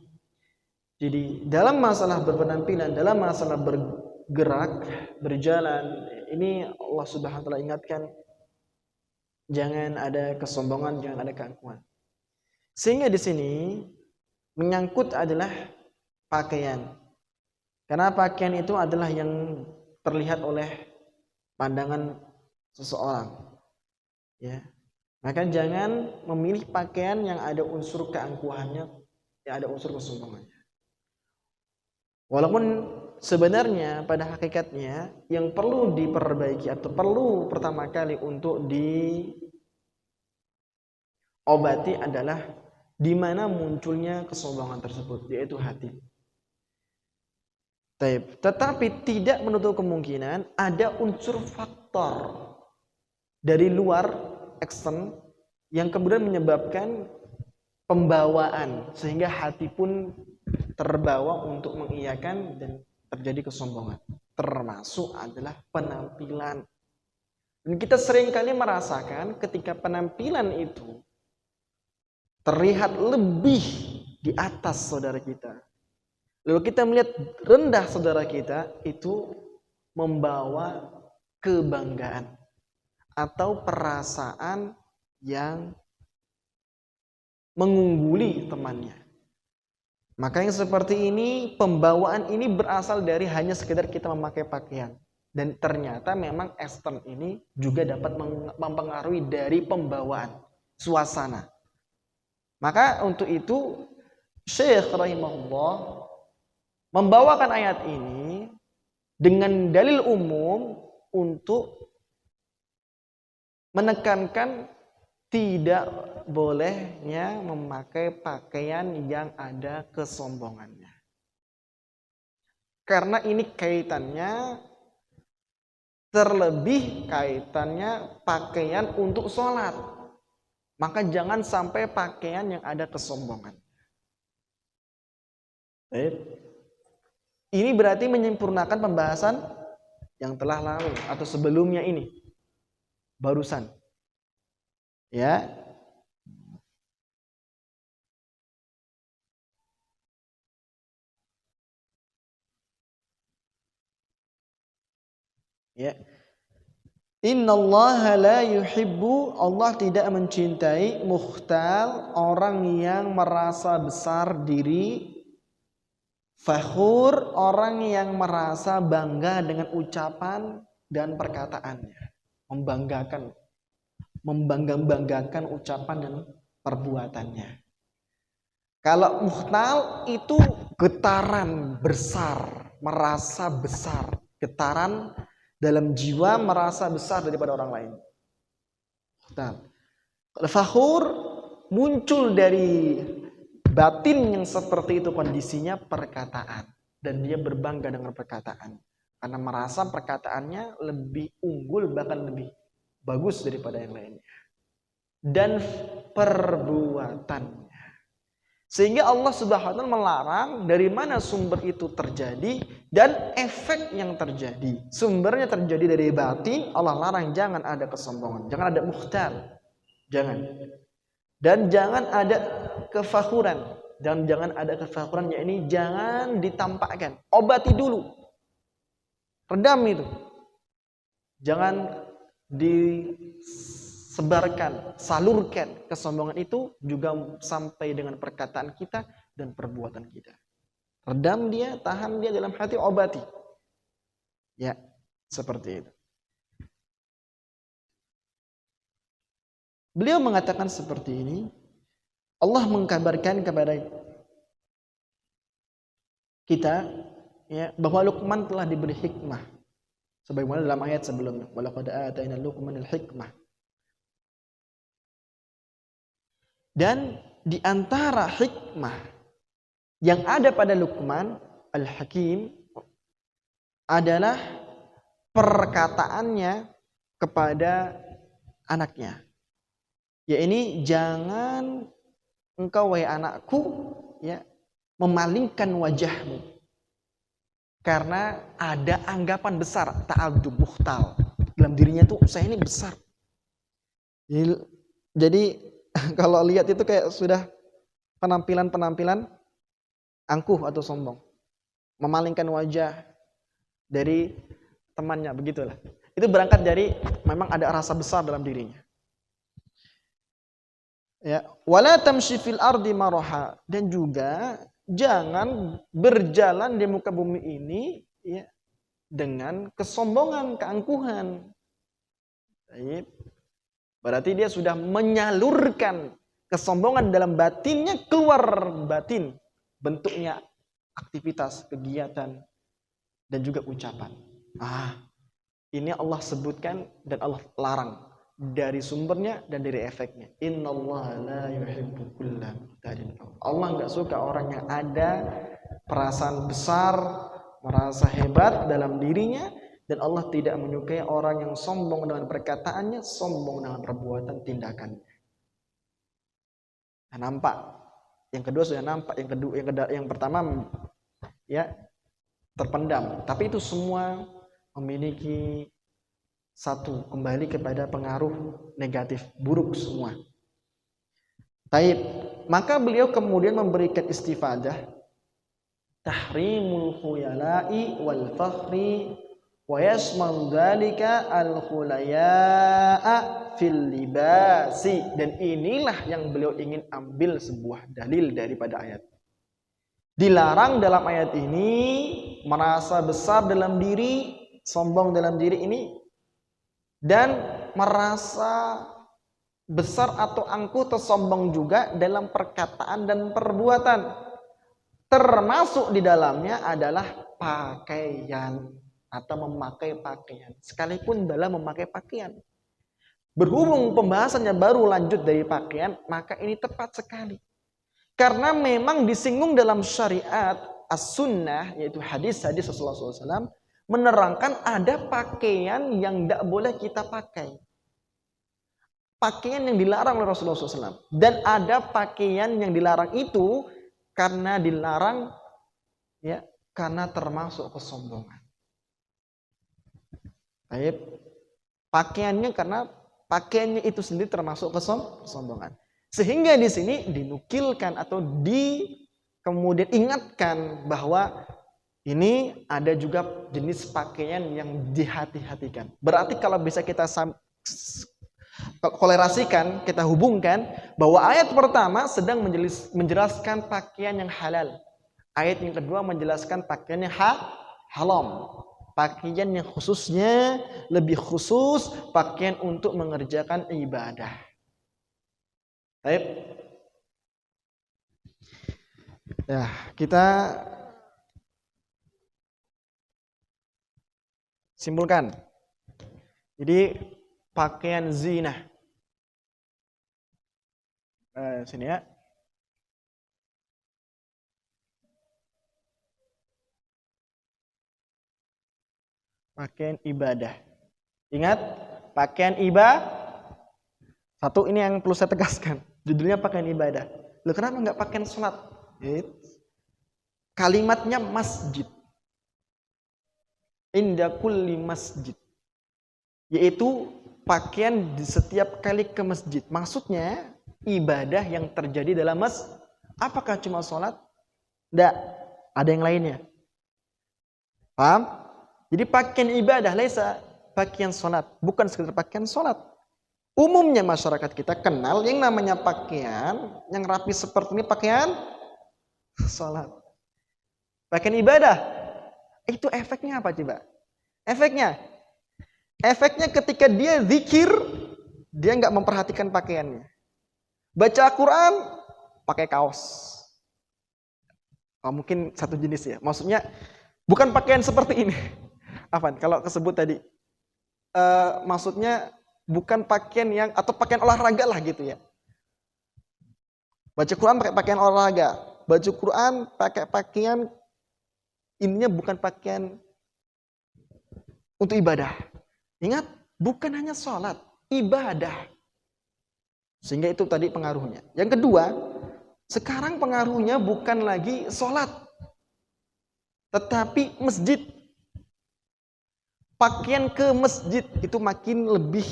Jadi dalam masalah berpenampilan, dalam masalah bergerak, berjalan, ini Allah Subhanahu wa taala ingatkan jangan ada kesombongan, jangan ada keangkuhan. Sehingga di sini menyangkut adalah pakaian. Karena pakaian itu adalah yang terlihat oleh pandangan seseorang. Ya. Maka jangan memilih pakaian yang ada unsur keangkuhannya, yang ada unsur kesombongannya. Walaupun sebenarnya pada hakikatnya yang perlu diperbaiki atau perlu pertama kali untuk diobati adalah di mana munculnya kesombongan tersebut, yaitu hati. Tetapi tidak menutup kemungkinan ada unsur faktor dari luar ekstern yang kemudian menyebabkan pembawaan sehingga hati pun terbawa untuk mengiyakan dan terjadi kesombongan. Termasuk adalah penampilan. Dan kita seringkali merasakan ketika penampilan itu terlihat lebih di atas saudara kita. Lalu kita melihat rendah saudara kita, itu membawa kebanggaan atau perasaan yang mengungguli temannya. Maka yang seperti ini, pembawaan ini berasal dari hanya sekedar kita memakai pakaian. Dan ternyata memang ekstern ini juga dapat mempengaruhi dari pembawaan suasana. Maka untuk itu Syekh rahimahullah membawakan ayat ini dengan dalil umum untuk menekankan tidak bolehnya memakai pakaian yang ada kesombongannya. Karena ini kaitannya, terlebih kaitannya pakaian untuk sholat. Maka jangan sampai pakaian yang ada kesombongan. Ini berarti menyempurnakan pembahasan yang telah lalu atau sebelumnya ini. Barusan. Ya. Ya. Innallaha la yuhibbu, Allah tidak mencintai mukhtal, orang yang merasa besar diri, fakhur, orang yang merasa bangga dengan ucapan dan perkataannya, membanggakan ucapan dan perbuatannya. Kalau mukhtal itu getaran besar, merasa besar, getaran dalam jiwa merasa besar daripada orang lain. Mukhtal. Kalau fakhur muncul dari batin yang seperti itu, kondisinya perkataan, dan dia berbangga dengan perkataan karena merasa perkataannya lebih unggul, bahkan lebih bagus daripada yang lainnya. Dan perbuatannya, sehingga Allah Subhanahu wa taala melarang dari mana sumber itu terjadi dan efek yang terjadi. Sumbernya terjadi dari batin, Allah larang jangan ada kesombongan, jangan ada mukhtal, jangan. Dan jangan ada kefakhuran, dan jangan ada kefakhuran, yakni jangan ditampakkan. Obati dulu, redam itu, jangan disebarkan, salurkan kesombongan itu juga sampai dengan perkataan kita dan perbuatan kita. Redam dia, tahan dia dalam hati, obati. Ya, seperti itu. Beliau mengatakan seperti ini. Allah mengkabarkan kepada kita, ya, bahwa Luqman telah diberi hikmah, sebagaimana dalam ayat sebelumnya, walaqad atayna Luqmanal hikmah. Dan di antara hikmah yang ada pada Luqman al-Hakim adalah perkataannya kepada anaknya. Ya, ini jangan engkau wahai anakku, ya, memalingkan wajahmu karena ada anggapan besar, ta'adzub, mukhtal dalam dirinya tuh, saya ini besar. Jadi kalau lihat itu kayak sudah penampilan angkuh atau sombong, memalingkan wajah dari temannya, begitulah. Itu berangkat dari memang ada rasa besar dalam dirinya. Ya, wala tamshi fil ardi maraha, dan juga jangan berjalan di muka bumi ini, ya, dengan kesombongan, keangkuhan. Baik. Berarti dia sudah menyalurkan kesombongan dalam batinnya keluar batin, bentuknya aktivitas, kegiatan, dan juga ucapan. Ini Allah sebutkan dan Allah larang dari sumbernya dan dari efeknya. Innallaha la yuhibbu kulla mukhtalin fakhur. Allah enggak suka orang yang ada perasaan besar, merasa hebat dalam dirinya, dan Allah tidak menyukai orang yang sombong dengan perkataannya, sombong dengan perbuatan tindakannya. Nah, nampak. Yang kedua sudah nampak, yang pertama ya terpendam, tapi itu semua memiliki satu, kembali kepada pengaruh negatif, buruk semua. Taib. Maka beliau kemudian memberikan istifadah tahrimul khuyala'i wal fakhri wa yashmal dzalika al khulaya'a fil libasi. Dan inilah yang beliau ingin ambil sebuah dalil daripada ayat. Dilarang dalam ayat ini merasa besar dalam diri, sombong dalam diri ini, dan merasa besar atau angkuh atau sombong juga dalam perkataan dan perbuatan. Termasuk di dalamnya adalah pakaian atau memakai pakaian. Sekalipun dalam memakai pakaian. Berhubung pembahasannya baru lanjut dari pakaian, maka ini tepat sekali. Karena memang disinggung dalam syariat as-sunnah, yaitu hadis-hadis Rasulullah SAW, menerangkan ada pakaian yang tidak boleh kita pakai. Pakaian yang dilarang oleh Rasulullah SAW. Dan ada pakaian yang dilarang itu karena dilarang, ya, karena termasuk kesombongan. Baik. Pakaiannya karena pakaiannya itu sendiri termasuk kesombongan. Sehingga di sini dinukilkan atau kemudian ingatkan bahwa ini ada juga jenis pakaian yang dihati-hatikan. Berarti kalau bisa kita kolerasikan, kita hubungkan bahwa ayat pertama sedang menjelaskan pakaian yang halal. Ayat yang kedua menjelaskan pakaian yang haram. Pakaian yang khususnya lebih khusus pakaian untuk mengerjakan ibadah. Baik. Ya, kita simpulkan. Jadi pakaian zina. Sini ya. Pakaian ibadah. Ingat, pakaian ibadah. Satu ini yang perlu saya tegaskan. Judulnya pakaian ibadah. Loh, kenapa nggak pakaian sholat? Kalimatnya masjid. Inda kulli masjid. Yaitu pakaian di setiap kali ke masjid. Maksudnya ibadah yang terjadi dalam masjid. Apakah cuma sholat? Tidak. Ada yang lainnya. Paham? Jadi pakaian ibadah laisa pakaian sholat. Bukan sekedar pakaian sholat. Umumnya masyarakat kita kenal yang namanya pakaian yang rapi seperti ini pakaian sholat. Pakaian ibadah. Itu efeknya apa coba? Efeknya ketika dia zikir, dia nggak memperhatikan pakaiannya. Baca Quran, pakai kaos. Oh, mungkin satu jenis ya. Maksudnya bukan pakaian seperti ini. Afan, kalau kesebut tadi, maksudnya bukan pakaian yang atau pakaian olahraga lah gitu ya. Baca Quran pakai pakaian olahraga, baca Quran pakai pakaian ininya bukan pakaian untuk ibadah. Ingat, bukan hanya sholat, ibadah. Sehingga itu tadi pengaruhnya. Yang kedua, sekarang pengaruhnya bukan lagi sholat, tetapi masjid. Pakaian ke masjid itu makin lebih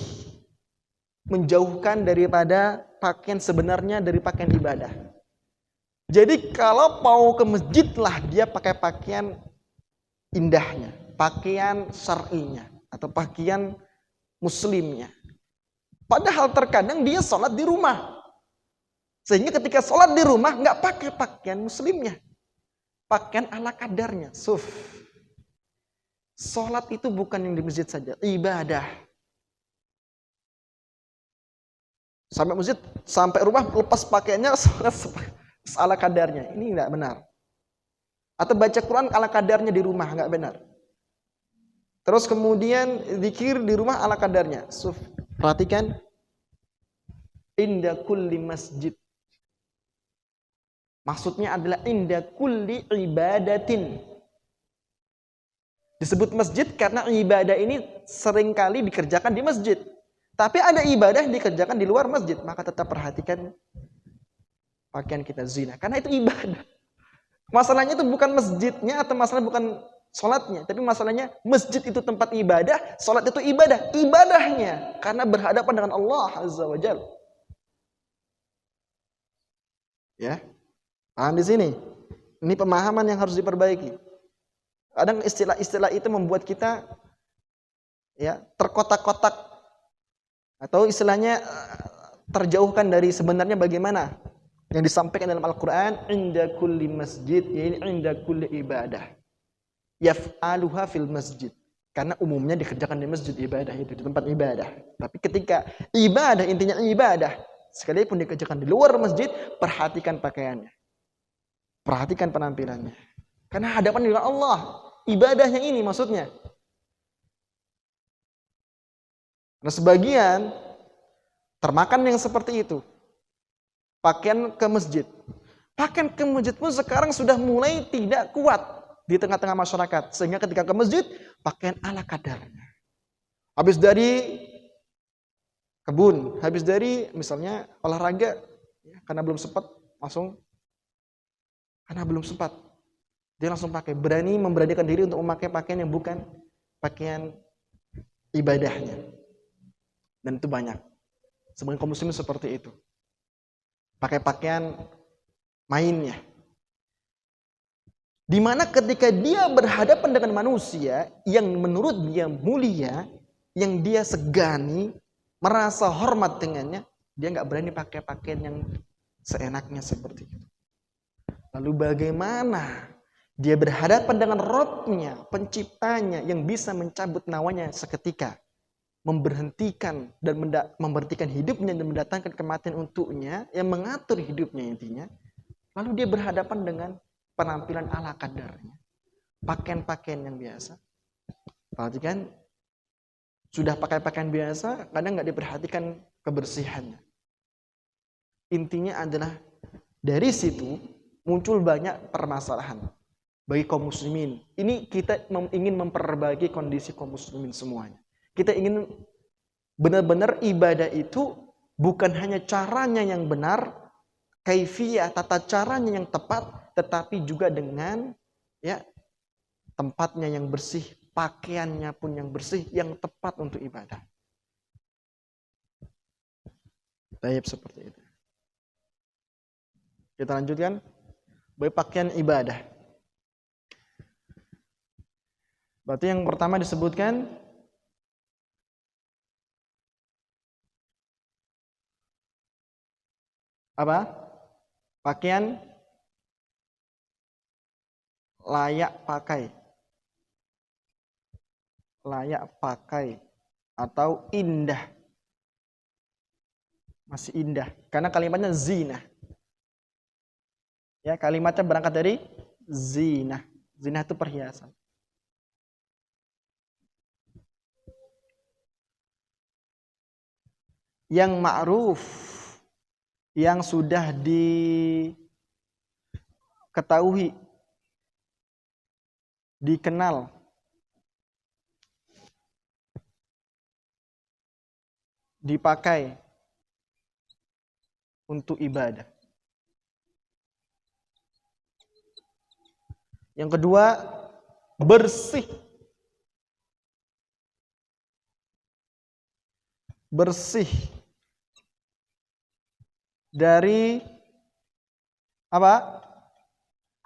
menjauhkan daripada pakaian sebenarnya dari pakaian ibadah. Jadi kalau mau ke masjid lah dia pakai pakaian indahnya, pakaian syar'inya atau pakaian muslimnya. Padahal terkadang dia sholat di rumah. Sehingga ketika sholat di rumah nggak pakai pakaian muslimnya. Pakaian ala kadarnya, suf. Sholat itu bukan yang di masjid saja, ibadah. Sampai masjid, sampai rumah lepas pakaiannya sholat ala kadarnya. Ini nggak benar. Atau baca Quran ala kadarnya di rumah, nggak benar. Terus kemudian zikir di rumah ala kadarnya. Perhatikan. Inda kulli masjid. Maksudnya adalah inda kulli ibadatin. Disebut masjid karena ibadah ini seringkali dikerjakan di masjid. Tapi ada ibadah yang dikerjakan di luar masjid. Maka tetap perhatikan pakaian kita zina. Karena itu ibadah. Masalahnya itu bukan masjidnya atau masalah bukan sholatnya. Tapi masalahnya masjid itu tempat ibadah. Sholat itu ibadah. Ibadahnya. Karena berhadapan dengan Allah Azza wa Jalla. Ya, paham di sini? Ini pemahaman yang harus diperbaiki. Kadang istilah-istilah itu membuat kita ya terkotak-kotak atau istilahnya terjauhkan dari sebenarnya bagaimana yang disampaikan dalam Al-Quran, inda kulli masjid, yaitu inda kulli ibadah, yaf'aluha fil masjid. Karena umumnya dikerjakan di masjid ibadah itu, di tempat ibadah. Tapi ketika ibadah, intinya ibadah, sekalipun dikerjakan di luar masjid, perhatikan pakaiannya. Perhatikan penampilannya. Karena hadapan dengan Allah, ibadahnya ini maksudnya. Nah sebagian termakan yang seperti itu. Pakaian ke masjid. Pakaian ke masjid pun sekarang sudah mulai tidak kuat di tengah-tengah masyarakat. Sehingga ketika ke masjid, pakaian ala kadarnya. Habis dari kebun, habis dari misalnya olahraga, ya, karena belum sempat, dia langsung pakai. Memberanikan diri untuk memakai pakaian yang bukan pakaian ibadahnya. Dan itu banyak. Sebagian kaum muslimin seperti itu. Pakai pakaian mainnya. Dimana ketika dia berhadapan dengan manusia yang menurut dia mulia, yang dia segani, merasa hormat dengannya, dia nggak berani pakai pakaian yang seenaknya seperti itu. Lalu bagaimana dia berhadapan dengan Rabb-nya, penciptanya yang bisa mencabut nyawanya seketika, memberhentikan hidupnya dan mendatangkan kematian untuknya, yang mengatur hidupnya intinya. Lalu dia berhadapan dengan penampilan ala kadarnya, pakaian-pakaian yang biasa. Perhatikan, sudah pakai pakaian biasa, kadang nggak diperhatikan kebersihannya. Intinya adalah dari situ muncul banyak permasalahan bagi kaum muslimin. Ini kita ingin memperbaiki kondisi kaum muslimin semuanya. Kita ingin benar-benar ibadah itu bukan hanya caranya yang benar, kaifiyah, tata caranya yang tepat, tetapi juga dengan ya tempatnya yang bersih, pakaiannya pun yang bersih, yang tepat untuk ibadah. Baik, seperti itu. Kita lanjutkan. Baik, pakaian ibadah. Berarti yang pertama disebutkan apa? Pakaian layak pakai. Layak pakai atau indah. Masih indah. Karena kalimatnya zina. Ya, kalimatnya berangkat dari zina. Zina itu perhiasan. Yang ma'ruf, yang sudah diketahui, dikenal, dipakai untuk ibadah. Yang kedua, bersih. Bersih dari apa?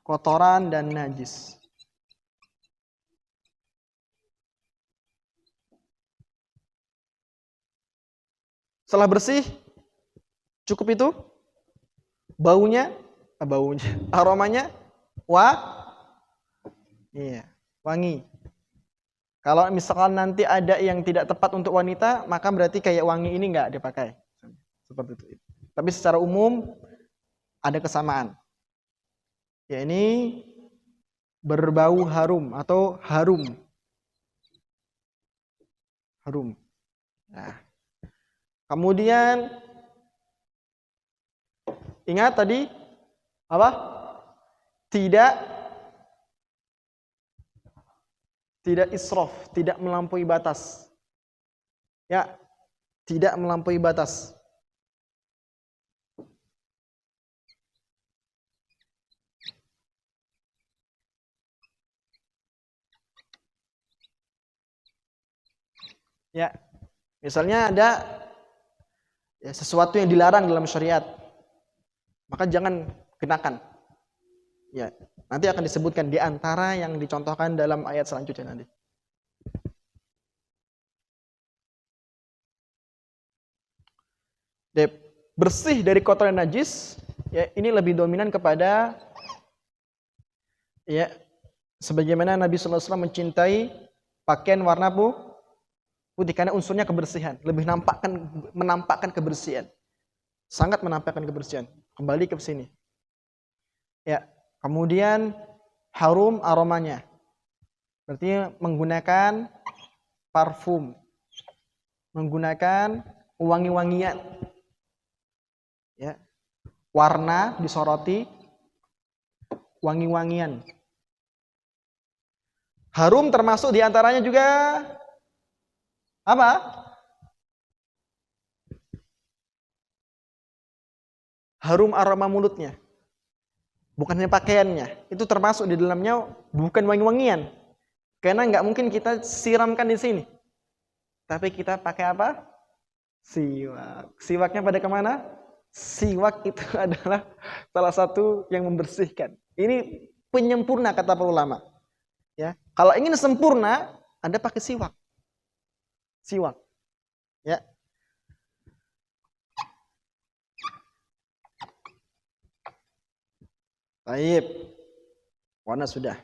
Kotoran dan najis. Setelah bersih, cukup itu? Baunya, aromanya, iya, wangi. Kalau misalkan nanti ada yang tidak tepat untuk wanita, maka berarti kayak wangi ini nggak dipakai. Seperti itu. Tapi secara umum ada kesamaan. Ya ini berbau harum atau harum. Harum. Nah. Kemudian ingat tadi apa? Tidak israf, tidak melampaui batas. Ya, tidak melampaui batas. Ya, misalnya ada ya, sesuatu yang dilarang dalam syariat, maka jangan kenakan. Ya, nanti akan disebutkan di antara yang dicontohkan dalam ayat selanjutnya nanti. Bersih dari kotoran najis, ya ini lebih dominan kepada ya sebagaimana Nabi sallallahu alaihi wasallam mencintai pakaian warna putih karena unsurnya kebersihan, lebih menampakkan kebersihan. Sangat menampakkan kebersihan. Kembali ke sini. Ya, kemudian harum aromanya. Berarti menggunakan parfum. Menggunakan wangi-wangian. Ya. Warna disoroti wangi-wangian. Harum termasuk diantaranya juga apa? Harum aroma mulutnya. Bukan hanya pakaiannya. Itu termasuk di dalamnya bukan wangi-wangian. Karena nggak mungkin kita siramkan di sini. Tapi kita pakai apa? Siwak. Siwaknya pada kemana? Siwak itu adalah salah satu yang membersihkan. Ini penyempurna kata para ulama. Ya, kalau ingin sempurna, Anda pakai siwak. Siwak. Ya. Baik. Warna sudah.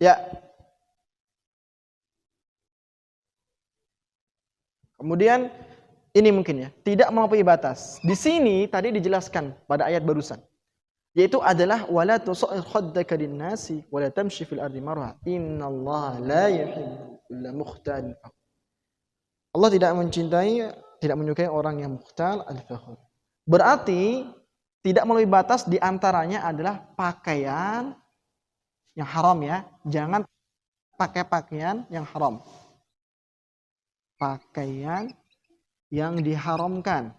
Ya. Kemudian ini mungkin ya, tidak melampaui batas. Di sini tadi dijelaskan pada ayat barusan. Yaitu adalah wala tusa'ir khaddaka lin-nasi wala tamshi fil ardi marha. Innallaha la yuhibbul mukhtalin. Allah tidak mencintai, tidak menyukai orang yang mukhtal al-fakhur. Berarti tidak melampaui batas di antaranya adalah pakaian yang haram ya. Jangan pakai pakaian yang haram. Pakaian yang diharamkan.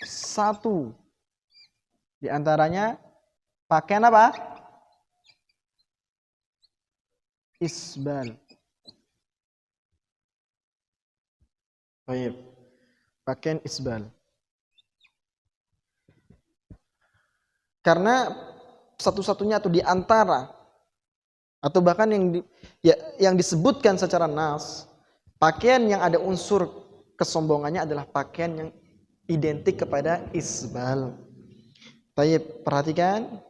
Satu di antaranya pakaian apa? Isbal. Baik. Pakaian isbal. Karena satu-satunya atau di antara atau bahkan yang disebutkan secara nas, pakaian yang ada unsur kesombongannya adalah pakaian yang identik kepada isbal. Baik, perhatikan.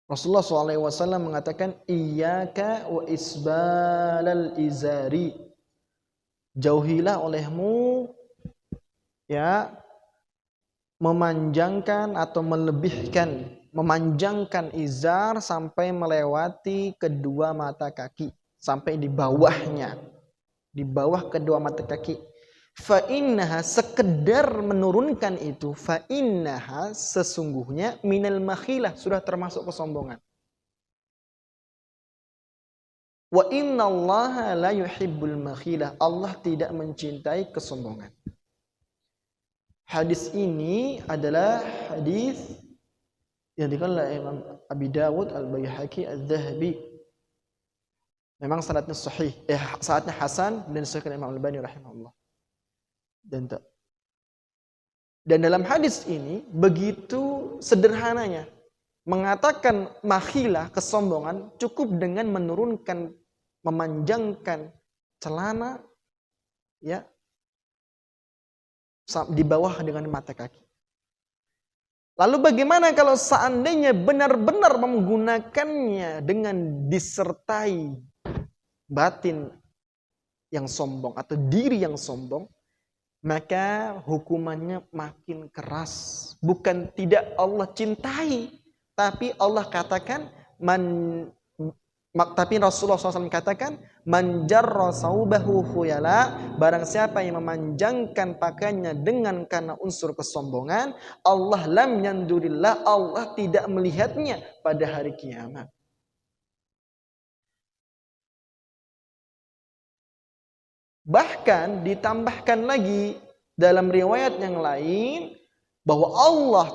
Rasulullah SAW mengatakan, Iyaka wa isbalal izari. Jauhilah olehmu ya memanjangkan atau memanjangkan izar sampai melewati kedua mata kaki, sampai di bawahnya, di bawah kedua mata kaki. Fa innaha, sekedar menurunkan itu, fa innaha, sesungguhnya minal makhilah, sudah termasuk kesombongan. Wa innallaha la yuhibbul makhilah, Allah tidak mencintai kesombongan. Hadis ini adalah hadis yang dikatakan oleh Imam Abi Dawud, Al-Baihaqi, Al-Dhahabi. Memang sanadnya sahih, sanadnya hasan dan disahihkan Imam Al-Albani rahimahullah. Dan dalam hadis ini begitu sederhananya mengatakan makhilah, kesombongan, cukup dengan menurunkan, memanjangkan celana ya di bawah dengan mata kaki. Lalu bagaimana kalau seandainya benar-benar menggunakannya dengan disertai batin yang sombong atau diri yang sombong, maka hukumannya makin keras. Bukan tidak Allah cintai, tapi Allah katakan tapi Rasulullah SAW katakan, man jarra saubahu khuyala, barang siapa yang memanjangkan pakaiannya dengan karena unsur kesombongan, Allah lam yandurillah, Allah tidak melihatnya pada hari kiamat. Bahkan ditambahkan lagi dalam riwayat yang lain bahwa Allah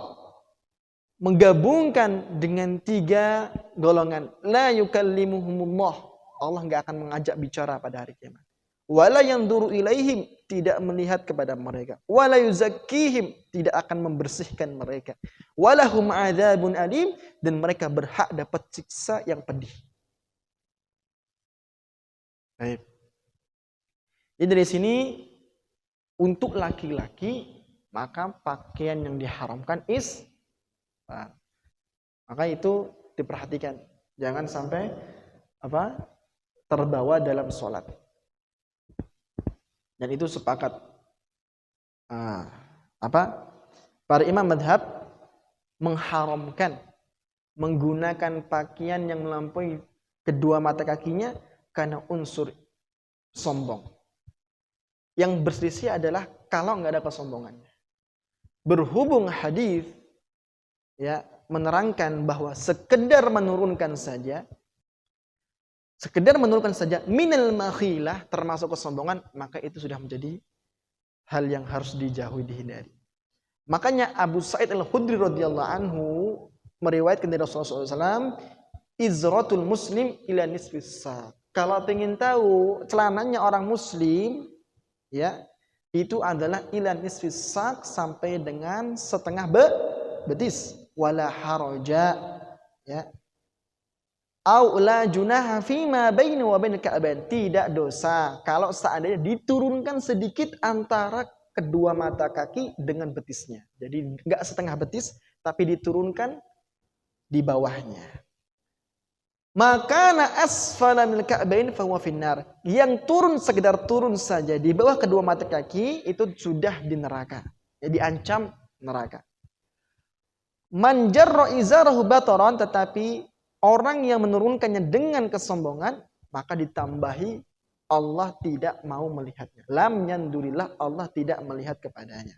menggabungkan dengan 3 golongan. La yukallimuhumullah. Allah enggak akan mengajak bicara pada hari kiamat. Wala yanzuru ilaihim, tidak melihat kepada mereka. Wala yuzakkihim, tidak akan membersihkan mereka. Walahum adzabun alim, dan mereka berhak dapat siksa yang pedih. Baik. Jadi dari sini untuk laki-laki maka pakaian yang diharamkan maka itu diperhatikan, jangan sampai terbawa dalam sholat. Dan itu sepakat para imam madhab mengharamkan menggunakan pakaian yang melampaui kedua mata kakinya karena unsur sombong. Yang berselisih adalah kalau nggak ada kesombongannya. Berhubung hadis menerangkan bahwa sekedar menurunkan saja minal makhilah termasuk kesombongan, maka itu sudah menjadi hal yang harus dijauhi, dihindari. Makanya Abu Sa'id Al-Khudri radhiyallahu anhu meriwayatkan dari Rasulullah SAW, izratul muslim ila nisfis saq. Kalau ingin tahu celananya orang muslim, itu adalah ila nisfis saq, sampai dengan setengah betis. Wala haraja, au la junaha fima baina wa bainal ka'bain, tidak dosa kalau seandainya diturunkan sedikit antara kedua mata kaki dengan betisnya. Jadi enggak setengah betis tapi diturunkan di bawahnya. Maka na asfala minal ka'bain fa huwa finnar. Yang turun sekedar turun saja di bawah kedua mata kaki itu sudah di neraka. Jadi diancam neraka. Man jarra izarahu bataran, tetapi orang yang menurunkannya dengan kesombongan, maka ditambahi Allah tidak mau melihatnya. Lam yandurillah, Allah tidak melihat kepadanya.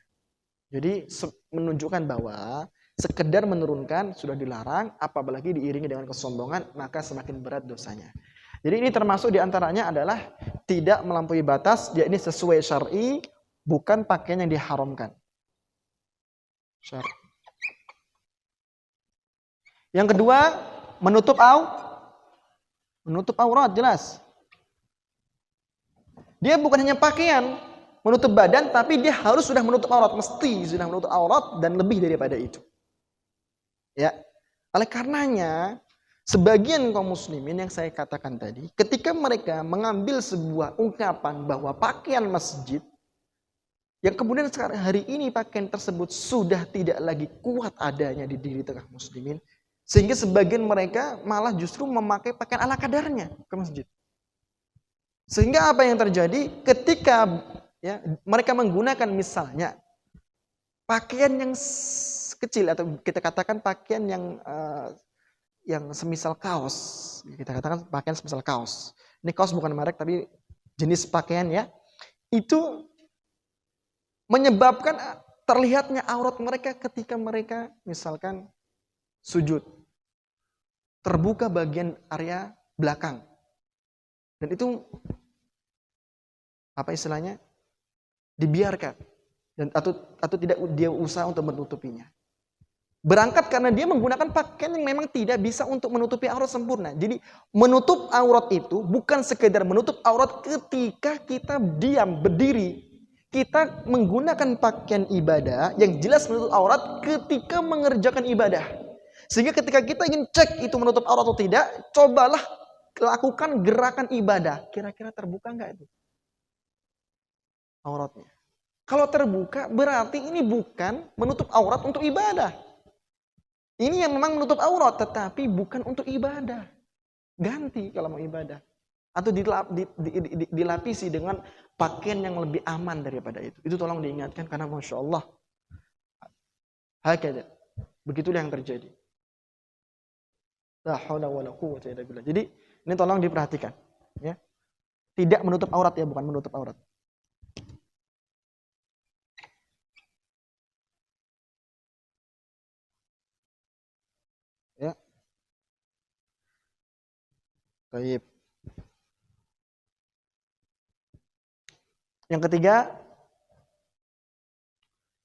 Jadi menunjukkan bahwa sekedar menurunkan sudah dilarang, apalagi diiringi dengan kesombongan, maka semakin berat dosanya. Jadi ini termasuk diantaranya adalah tidak melampaui batas, yakni sesuai syar'i, bukan pakaian yang diharamkan. Syar'i. Yang kedua, menutup aurat, jelas. Dia bukan hanya pakaian menutup badan, tapi dia harus sudah menutup aurat, mesti sudah menutup aurat dan lebih daripada itu. Oleh karenanya, sebagian kaum muslimin yang saya katakan tadi, ketika mereka mengambil sebuah ungkapan bahwa pakaian masjid, yang kemudian sekarang hari ini pakaian tersebut sudah tidak lagi kuat adanya di diri tengah muslimin, sehingga sebagian mereka malah justru memakai pakaian ala kadarnya ke masjid. Sehingga apa yang terjadi ketika mereka menggunakan misalnya pakaian yang kecil, atau kita katakan pakaian yang semisal kaos. Kita katakan pakaian semisal kaos. Ini kaos bukan merek tapi jenis pakaian itu menyebabkan terlihatnya aurat mereka ketika mereka misalkan sujud. Terbuka bagian area belakang. Dan itu dibiarkan dan atau tidak dia usaha untuk menutupinya. Berangkat karena dia menggunakan pakaian yang memang tidak bisa untuk menutupi aurat sempurna. Jadi menutup aurat itu bukan sekedar menutup aurat ketika kita diam berdiri. Kita menggunakan pakaian ibadah yang jelas menutup aurat ketika mengerjakan ibadah. Sehingga ketika kita ingin cek itu menutup aurat atau tidak, cobalah lakukan gerakan ibadah. Kira-kira terbuka enggak itu auratnya? Kalau terbuka, berarti ini bukan menutup aurat untuk ibadah. Ini yang memang menutup aurat, tetapi bukan untuk ibadah. Ganti kalau mau ibadah. Atau dilapisi dengan pakaian yang lebih aman daripada itu. Itu tolong diingatkan karena Masya Allah. Hakada. Begitulah yang terjadi. La haula wala quwwata illa billah. Jadi ini tolong diperhatikan, Tidak menutup aurat bukan menutup aurat. Baik. Yang ketiga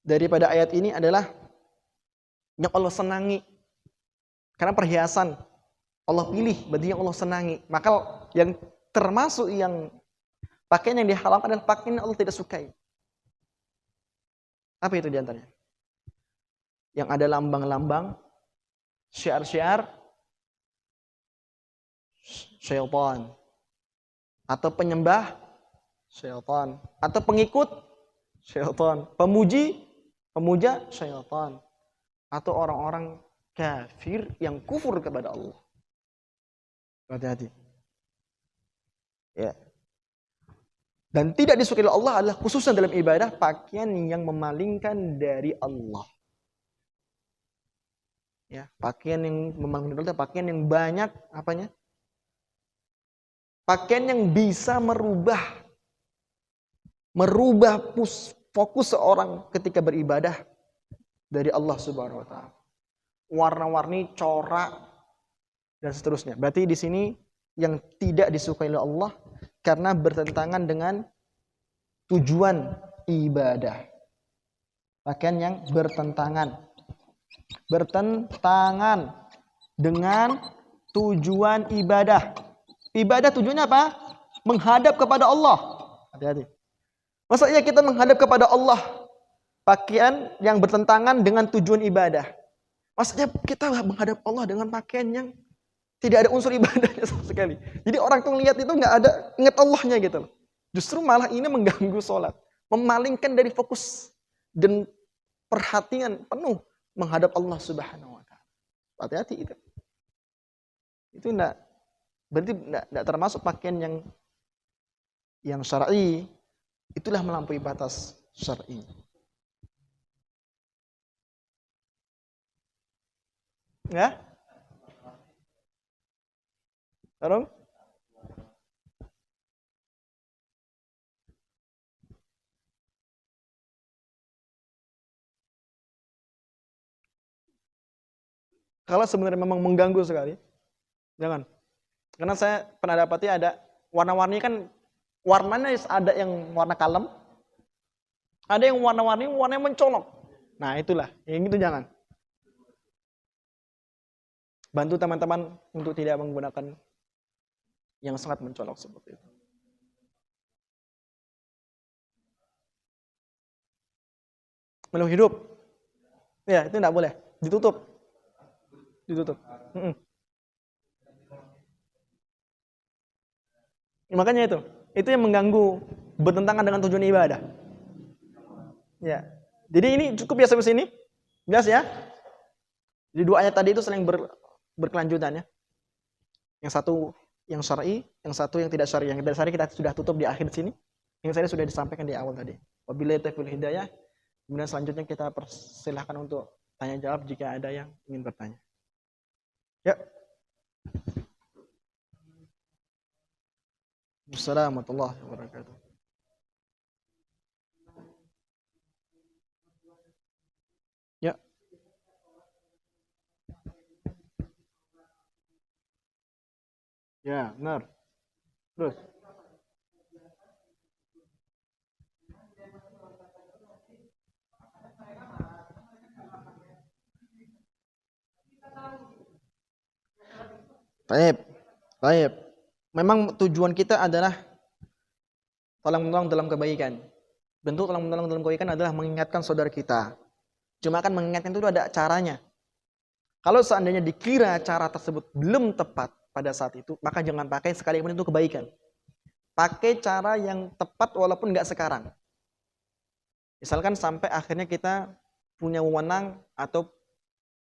daripada ayat ini adalah yang Allah senangi Karena perhiasan Allah pilih, berarti yang Allah senangi. Maka yang termasuk yang pakaian yang dihalalkan adalah pakaian yang Allah tidak sukai. Apa itu diantaranya? Yang ada lambang-lambang, syiar-syiar syaitan, atau penyembah syaitan, atau pengikut syaitan, pemuja syaitan, atau orang-orang kafir yang kufur kepada Allah. Hati-hati. Ya. Dan tidak disukai oleh Allah adalah khususnya dalam ibadah pakaian yang memalingkan dari Allah. Ya, pakaian yang memalingkan dari Allah, pakaian yang banyak apanya? Pakaian yang bisa merubah fokus seorang ketika beribadah dari Allah Subhanahu wa taala. Warna-warni, corak dan seterusnya. Berarti di sini yang tidak disukai oleh Allah karena bertentangan dengan tujuan ibadah. Pakaian yang bertentangan dengan tujuan ibadah. Ibadah tujuannya apa? Menghadap kepada Allah. Hati-hati. Masa iya kita menghadap kepada Allah pakaian yang bertentangan dengan tujuan ibadah? Maksudnya kita menghadap Allah dengan pakaian yang tidak ada unsur ibadahnya sama sekali. Jadi orang tuh lihat itu nggak ada ingat Allahnya gitu. Justru malah ini mengganggu sholat, memalingkan dari fokus dan perhatian penuh menghadap Allah Subhanahu wa taala. Hati-hati itu. Itu berarti enggak termasuk pakaian yang syar'i. Itulah melampaui batas syar'i. Ya? Tolong? Kalau sebenarnya memang mengganggu sekali, jangan. Karena saya pernah dapati ada warna-warni kan, warnanya ada yang warna kalem, ada yang warna-warni warnanya mencolok. Nah itulah, yang itu jangan. Bantu teman-teman untuk tidak menggunakan yang sangat mencolok seperti itu. Melu hidup, ya itu tidak boleh, ditutup. Makanya itu yang mengganggu, bertentangan dengan tujuan ibadah. Ya, jadi ini cukup ya sampai sini, jelas ya. Jadi dua ayat tadi itu saling berkelanjutan ya. Yang satu yang syar'i, yang satu yang tidak syar'i. Yang tidak syar'i kita sudah tutup di akhir sini. Yang syar'i sudah disampaikan di awal tadi. Wabillahi taufiq wal hidayah. Kemudian selanjutnya kita persilahkan untuk tanya jawab jika ada yang ingin bertanya. Ya. Assalamualaikum warahmatullahi wabarakatuh. Ya. Ya, benar. Terus. Baik. Memang tujuan kita adalah tolong menolong dalam kebaikan. Bentuk tolong menolong dalam kebaikan adalah mengingatkan saudara kita. Cuma kan mengingatkan itu ada caranya. Kalau seandainya dikira cara tersebut belum tepat pada saat itu, maka jangan pakai sekalipun itu kebaikan. Pakai cara yang tepat walaupun nggak sekarang. Misalkan sampai akhirnya kita punya wewenang atau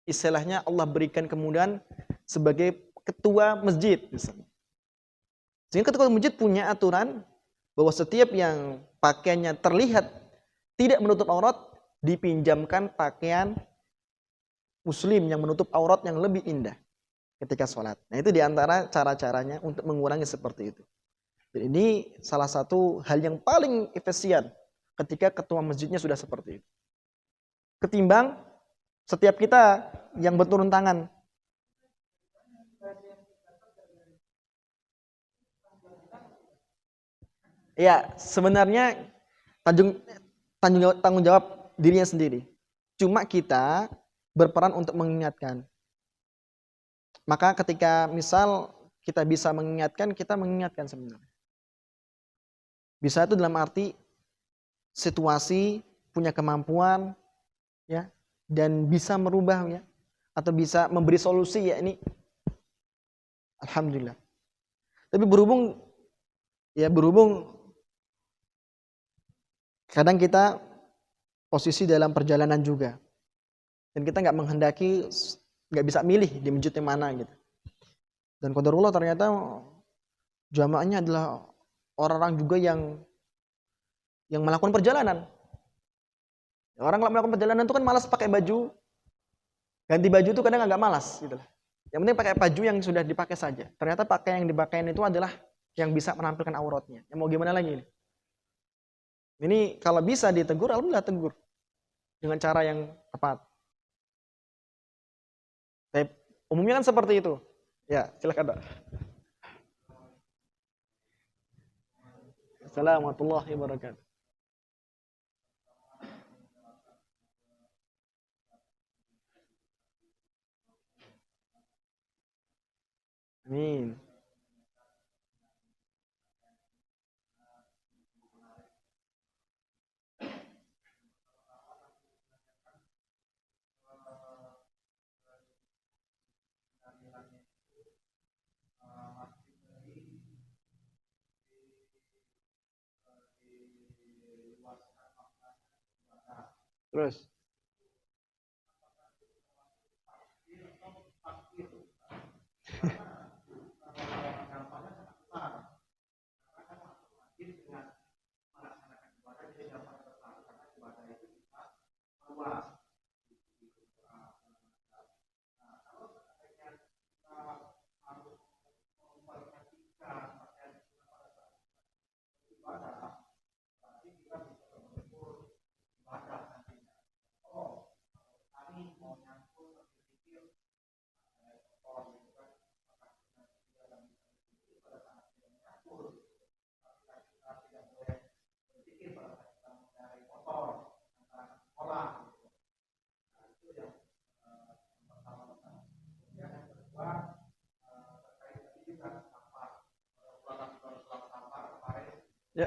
istilahnya Allah berikan kemudahan sebagai ketua masjid misalnya. Sehingga ketua masjid punya aturan bahwa setiap yang pakaiannya terlihat tidak menutup aurat dipinjamkan pakaian muslim yang menutup aurat yang lebih indah ketika sholat. Nah itu diantara cara-caranya untuk mengurangi seperti itu. Dan ini salah satu hal yang paling efisien ketika ketua masjidnya sudah seperti itu. Ketimbang setiap kita yang berturun tangan. Ya, sebenarnya tanggung jawab dirinya sendiri. Cuma kita berperan untuk mengingatkan. Maka ketika misal kita bisa mengingatkan, kita mengingatkan sebenarnya. Bisa itu dalam arti situasi, punya kemampuan, ya, dan bisa merubah, ya, atau bisa memberi solusi, ya, ini alhamdulillah. Tapi berhubung kadang kita posisi dalam perjalanan juga, dan kita nggak menghendaki, nggak bisa milih di masjid yang mana gitu. Dan qadarullah ternyata jamaahnya adalah orang-orang juga yang melakukan perjalanan. Orang kalau melakukan perjalanan itu kan malas pakai baju, ganti baju itu kadang agak malas gitu. Yang penting pakai baju yang sudah dipakai saja. Ternyata pakai yang dipakai itu adalah yang bisa menampilkan auratnya. Ya mau gimana lagi ini? Ini kalau bisa ditegur, alhamdulillah tegur dengan cara yang tepat. Tapi umumnya kan seperti itu. Ya, silakan, Pak. Assalamualaikum warahmatullahi wabarakatuh. Amin. Terus. Ya.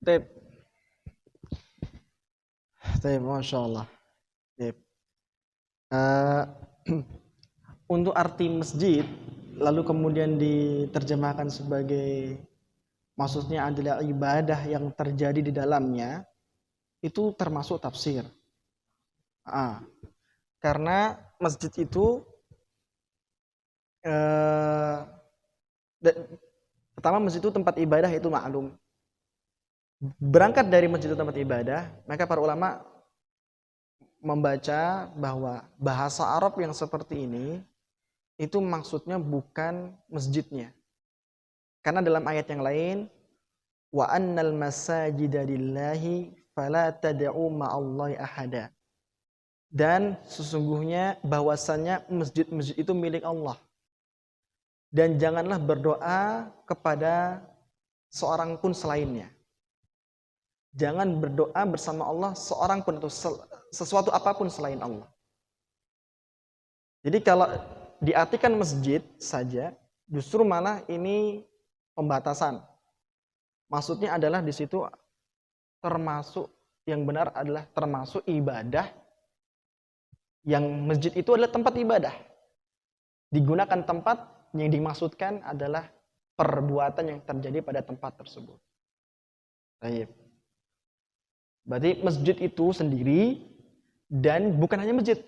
Tip. Tip, Masya Allah. Tip. Untuk arti masjid, lalu kemudian diterjemahkan sebagai maksudnya adalah ibadah yang terjadi di dalamnya, itu termasuk tafsir. Karena masjid itu pertama, masjid itu tempat ibadah, itu maklum. Berangkat dari masjid itu tempat ibadah, maka para ulama membaca bahwa bahasa Arab yang seperti ini itu maksudnya bukan masjidnya. Karena dalam ayat yang lain, wa annal masajida lillahi fala tad'u ma'allahi ahada. Dan sesungguhnya bahwasannya masjid-masjid itu milik Allah. Dan janganlah berdoa kepada seorang pun selainnya. Jangan berdoa bersama Allah seorang pun atau sesuatu apapun selain Allah. Jadi kalau diartikan masjid saja, justru malah ini pembatasan. Maksudnya adalah di situ termasuk, yang benar adalah termasuk ibadah, yang masjid itu adalah tempat ibadah. Digunakan tempat, yang dimaksudkan adalah perbuatan yang terjadi pada tempat tersebut. Baik. Berarti masjid itu sendiri, dan bukan hanya masjid,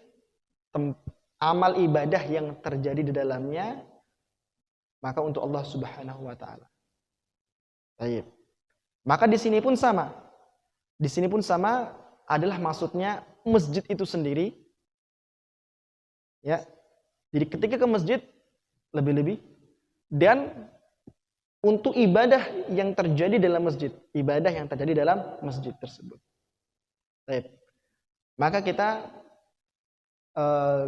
amal ibadah yang terjadi di dalamnya, maka untuk Allah Subhanahu wa taala. Baik. Maka di sini pun sama. Di sini pun sama adalah maksudnya masjid itu sendiri. Ya. Jadi ketika ke masjid lebih-lebih, dan untuk ibadah yang terjadi dalam masjid, ibadah yang terjadi dalam masjid tersebut. Baik. Maka kita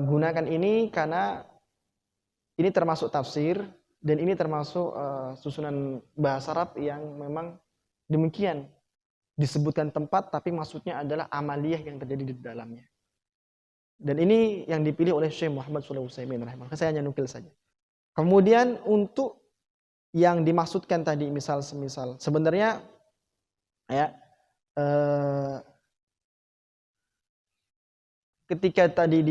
gunakan ini karena ini termasuk tafsir dan ini termasuk susunan bahasa Arab yang memang demikian disebutkan tempat tapi maksudnya adalah amaliyah yang terjadi di dalamnya. Dan ini yang dipilih oleh Syekh Muhammad Shalih Utsaimin rahimahullah. Saya hanya nukil saja. Kemudian untuk yang dimaksudkan tadi semisal sebenarnya ya ketika tadi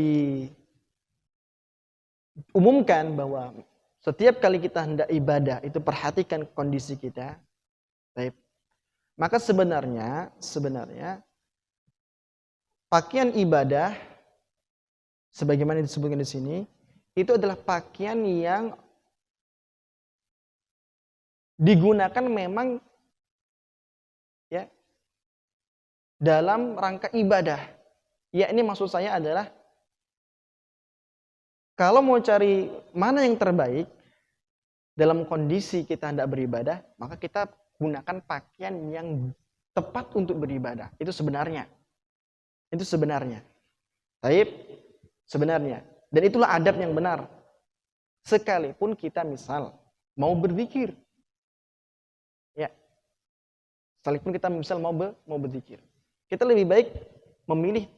diumumkan bahwa setiap kali kita hendak ibadah itu perhatikan kondisi kita. Baik. Maka sebenarnya pakaian ibadah sebagaimana disebutkan di sini itu adalah pakaian yang digunakan memang ya dalam rangka ibadah. Ya, ini maksud saya adalah kalau mau cari mana yang terbaik dalam kondisi kita hendak beribadah, maka kita gunakan pakaian yang tepat untuk beribadah. Itu sebenarnya. Taib, sebenarnya. Dan itulah adab yang benar. Sekalipun kita misal mau berzikir. Ya. Sekalipun kita misal mau berzikir. Kita lebih baik memilih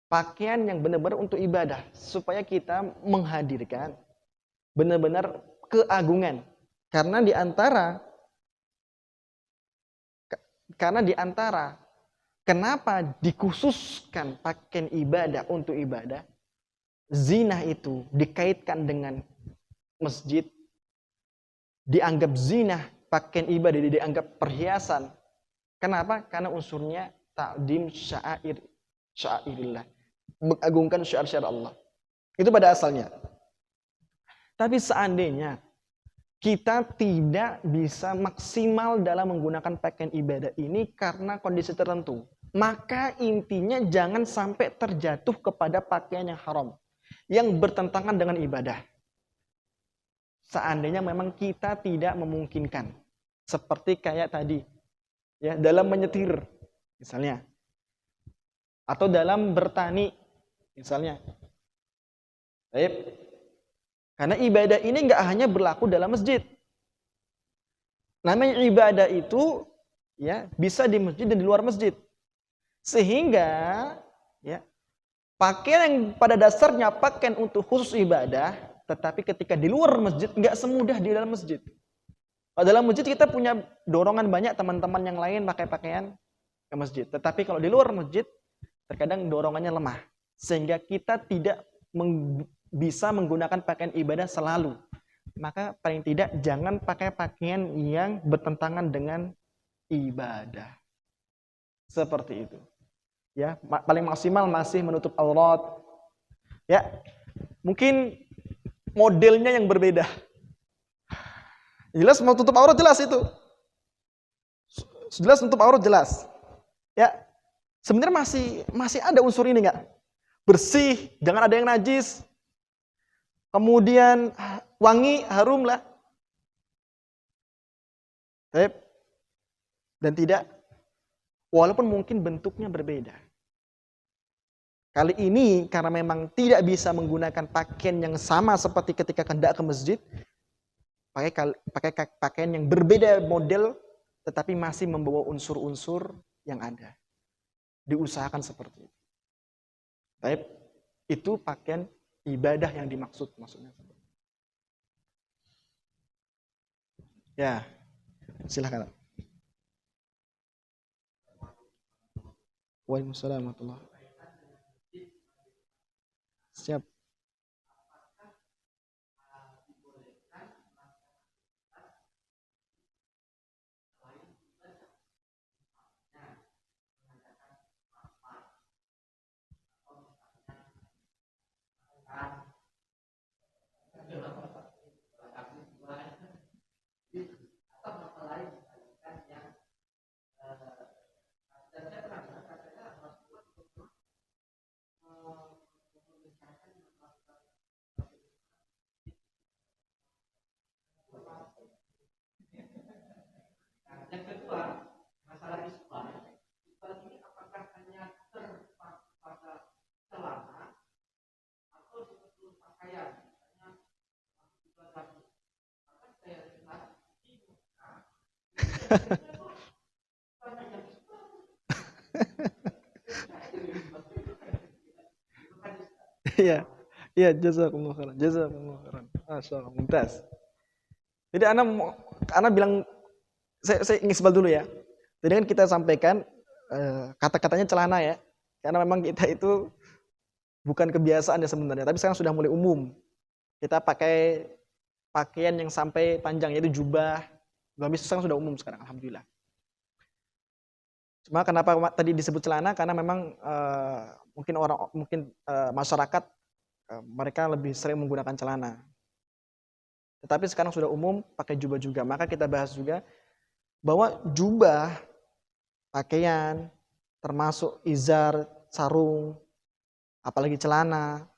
pakaian yang benar-benar untuk ibadah supaya kita menghadirkan benar-benar keagungan. Karena di antara kenapa dikhususkan pakaian ibadah untuk ibadah, zina itu dikaitkan dengan masjid, dianggap zina, pakaian ibadah dianggap perhiasan. Kenapa? Karena unsurnya ta'dim syairillah, mengagungkan syiar-syiar Allah. Itu pada asalnya. Tapi seandainya kita tidak bisa maksimal dalam menggunakan pakaian ibadah ini karena kondisi tertentu, maka intinya jangan sampai terjatuh kepada pakaian yang haram, yang bertentangan dengan ibadah. Seandainya memang kita tidak memungkinkan, seperti kayak tadi, ya dalam menyetir, misalnya, atau dalam bertani, misalnya. Baik. Karena ibadah ini nggak hanya berlaku dalam masjid. Namanya ibadah itu ya bisa di masjid dan di luar masjid. Sehingga ya pakaian yang pada dasarnya pakaian untuk khusus ibadah, tetapi ketika di luar masjid nggak semudah di dalam masjid. Kalau dalam masjid kita punya dorongan banyak teman-teman yang lain pakai pakaian ke masjid. Tetapi kalau di luar masjid terkadang dorongannya lemah. Sehingga kita tidak bisa menggunakan pakaian ibadah selalu. Maka paling tidak jangan pakai pakaian yang bertentangan dengan ibadah. Seperti itu. Ya, paling maksimal masih menutup aurat. Ya. Mungkin modelnya yang berbeda. Jelas mau tutup aurat jelas itu. Jelas tutup aurat jelas. Ya. Sebenarnya masih ada unsur ini enggak? Bersih, jangan ada yang najis. Kemudian wangi, harum lah. Dan tidak, walaupun mungkin bentuknya berbeda. Kali ini karena memang tidak bisa menggunakan pakaian yang sama seperti ketika hendak ke masjid, pakai pakaian yang berbeda model, tetapi masih membawa unsur-unsur yang ada. Diusahakan seperti itu. Itu pakaian ibadah yang dimaksud maksudnya. Ya, silakan. Waalaikumsalam warahmatullahi wabarakatuh. Siap. Iya. Iya, jazakumullah khairan. Jazakumullah khairan. Masyaallah, mumtaz. Jadi ana bilang saya ngisbal dulu ya. Tadi kan kita sampaikan kata-katanya celana ya. Karena memang kita itu bukan kebiasaan ya sebenarnya, tapi sekarang sudah mulai umum. Kita pakai pakaian yang sampai panjang, yaitu jubah. Gamis sekarang sudah umum sekarang, alhamdulillah. Cuma kenapa tadi disebut celana? Karena memang mungkin masyarakat mereka lebih sering menggunakan celana. Tetapi sekarang sudah umum pakai jubah juga. Maka kita bahas juga bahwa jubah, pakaian, termasuk izar, sarung, apalagi celana,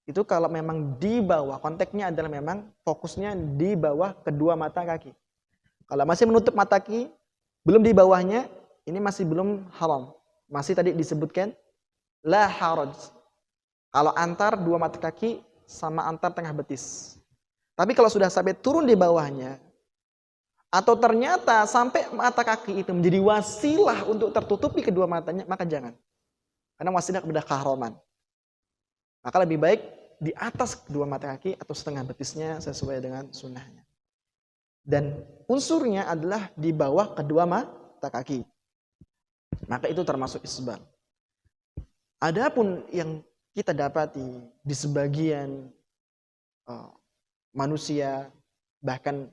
itu kalau memang di bawah, konteksnya adalah memang fokusnya di bawah kedua mata kaki. Kalau masih menutup mata kaki, belum di bawahnya, ini masih belum haram. Masih tadi disebutkan la haraj. Kalau antar dua mata kaki sama antar tengah betis. Tapi kalau sudah sampai turun di bawahnya, atau ternyata sampai mata kaki itu menjadi wasilah untuk tertutupi kedua matanya, maka jangan. Karena wasilah kepada keharaman. Maka lebih baik di atas kedua mata kaki atau setengah betisnya sesuai dengan sunnahnya. Dan unsurnya adalah di bawah kedua mata kaki. Maka itu termasuk isbal. Adapun yang kita dapati di sebagian manusia, bahkan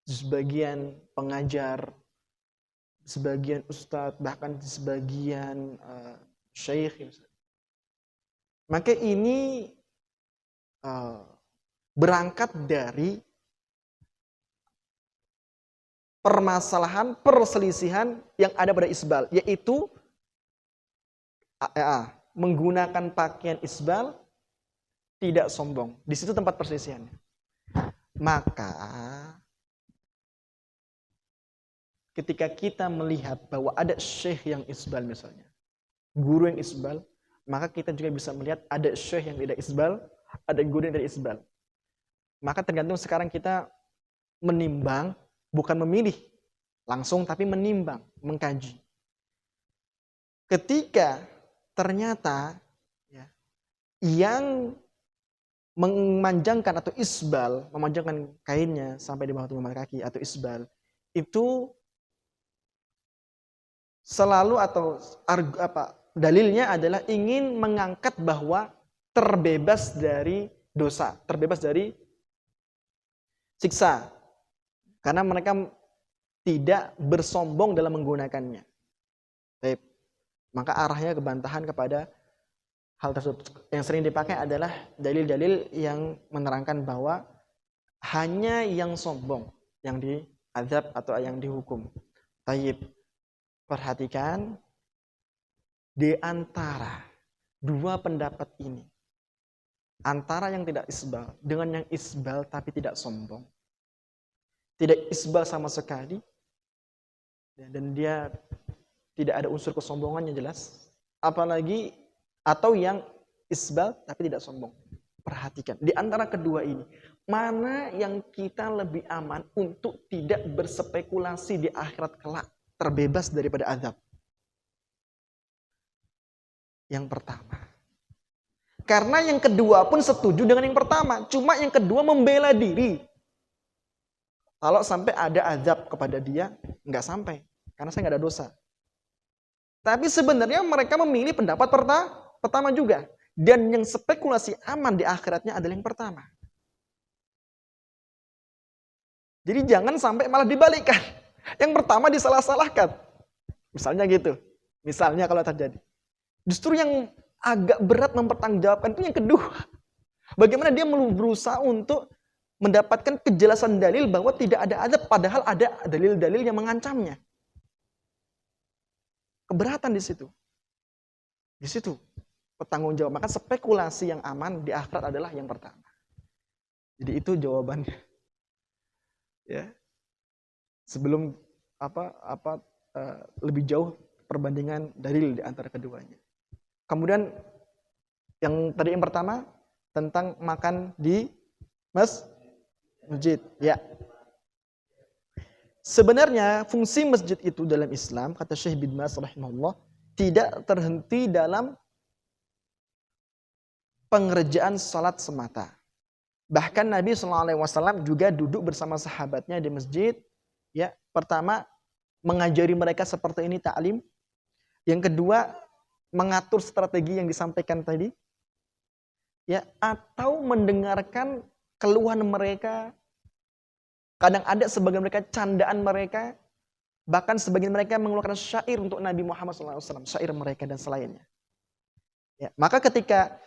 sebagian pengajar, sebagian ustadz, bahkan sebagian syekh, maka ini berangkat dari permasalahan, perselisihan yang ada pada isbal, yaitu menggunakan pakaian isbal tidak sombong. Di situ tempat perselisihannya. Maka ketika kita melihat bahwa ada syekh yang isbal misalnya, guru yang isbal, maka kita juga bisa melihat ada syekh yang tidak isbal, ada guru yang tidak isbal. Maka tergantung sekarang kita menimbang, bukan memilih langsung, tapi menimbang, mengkaji. Ketika ternyata ya, yang memanjangkan atau isbal, memanjangkan kainnya sampai di bawah telapak kaki atau isbal, itu selalu atau dalilnya adalah ingin mengangkat bahwa terbebas dari dosa, terbebas dari siksa. Karena mereka tidak bersombong dalam menggunakannya. Baik. Maka arahnya kebantahan kepada hal tersebut. Yang sering dipakai adalah dalil-dalil yang menerangkan bahwa hanya yang sombong yang diazab atau yang dihukum. Tayyib. Perhatikan di antara dua pendapat ini. Antara yang tidak isbal dengan yang isbal tapi tidak sombong. Tidak isbal sama sekali. Dan dia tidak ada unsur kesombongannya jelas. Apalagi atau yang isbal tapi tidak sombong. Perhatikan, di antara kedua ini, mana yang kita lebih aman untuk tidak berspekulasi di akhirat kelak, terbebas daripada azab? Yang pertama. Karena yang kedua pun setuju dengan yang pertama, cuma yang kedua membela diri. Kalau sampai ada azab kepada dia, nggak sampai, karena saya nggak ada dosa. Tapi sebenarnya mereka memilih pendapat pertama juga. Dan yang spekulasi aman di akhiratnya adalah yang pertama. Jadi jangan sampai malah dibalikkan. Yang pertama disalah-salahkan. Misalnya gitu. Misalnya kalau terjadi. Justru yang agak berat mempertanggungjawabkan itu yang kedua. Bagaimana dia berusaha untuk mendapatkan kejelasan dalil bahwa tidak ada azab, padahal ada dalil-dalil yang mengancamnya. Keberatan di situ. Di situ bertanggung jawab. Maka spekulasi yang aman di akhirat adalah yang pertama. Jadi itu jawabannya. Ya. Sebelum lebih jauh perbandingan dalil di antara keduanya. Kemudian yang tadi yang pertama tentang makan di masjid. Ya. Sebenarnya fungsi masjid itu dalam Islam, kata Syekh bin Baz rahimahullah, tidak terhenti dalam pengerjaan salat semata. Bahkan Nabi SAW juga duduk bersama sahabatnya di masjid. Ya, pertama mengajari mereka seperti ini ta'lim. Yang kedua mengatur strategi yang disampaikan tadi. Ya, atau mendengarkan keluhan mereka. Kadang ada sebagian mereka candaan mereka. Bahkan sebagian mereka mengeluarkan syair untuk Nabi Muhammad SAW. Syair mereka dan selainnya. Ya, maka ketika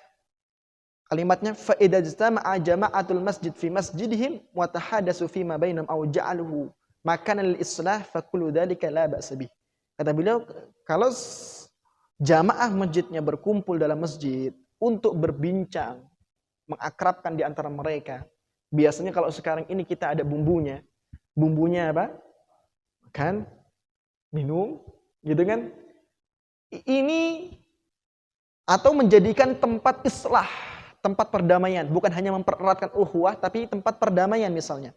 kalimatnya fa idza jtama'a jama'atul masjid fi masjidihim wa tahadasu fi ma bainahum aw ja'aluhu makanan lil islah fa kullu dzalika la ba'sa bih. Kata beliau, kalau jamaah masjidnya berkumpul dalam masjid untuk berbincang, mengakrabkan di antara mereka. Biasanya kalau sekarang ini kita ada bumbunya. Bumbunya apa? Makan, minum, gitu kan? Ini atau menjadikan tempat islah, tempat perdamaian, bukan hanya mempereratkan ukhuwah, tapi tempat perdamaian misalnya.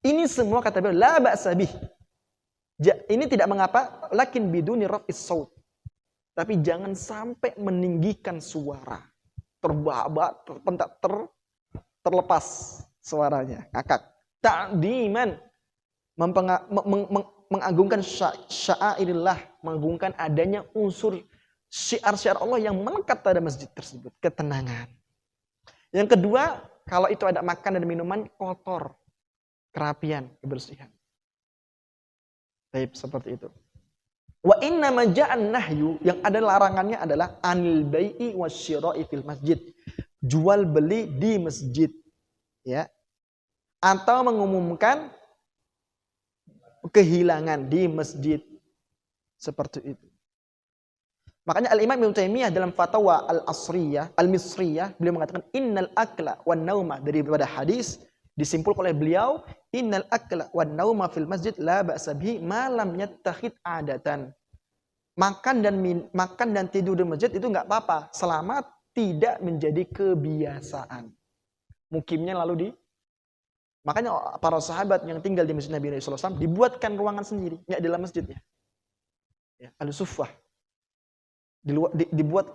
Ini semua kata beliau la ba'sa bih. Ini tidak mengapa, lakin biduni raf'is saut. Tapi jangan sampai meninggikan suara. Terbabak, terlepas suaranya, ngakak. Ta'diman, mengagungkan sya'airillah, mengagungkan adanya unsur syiar-syiar Allah yang melekat pada masjid tersebut, ketenangan. Yang kedua, kalau itu ada makan dan minuman kotor, kerapian, kebersihan. Baik, seperti itu. Wa inna ma ja'an nahyu, yang ada larangannya adalah anil bai'i wasyira'i fil masjid. Jual beli di masjid. Ya. Atau mengumumkan kehilangan di masjid. Seperti itu. Makanya Al-Imam Ibnu Taimiyah dalam fatwa Al-Misriyah, beliau mengatakan innal akla wan nauma, daripada hadis disimpulkan oleh beliau, innal akla wan nauma fil masjid la ba'sa bihi ma lam yattakhid adatan. Makan dan tidur di masjid itu enggak apa-apa selama tidak menjadi kebiasaan. Mukimnya lalu makanya para sahabat yang tinggal di masjid Nabi sallallahu alaihi wasallam dibuatkan ruangan sendiri, enggak dalam masjidnya. Ya, al-suffah. Dibuat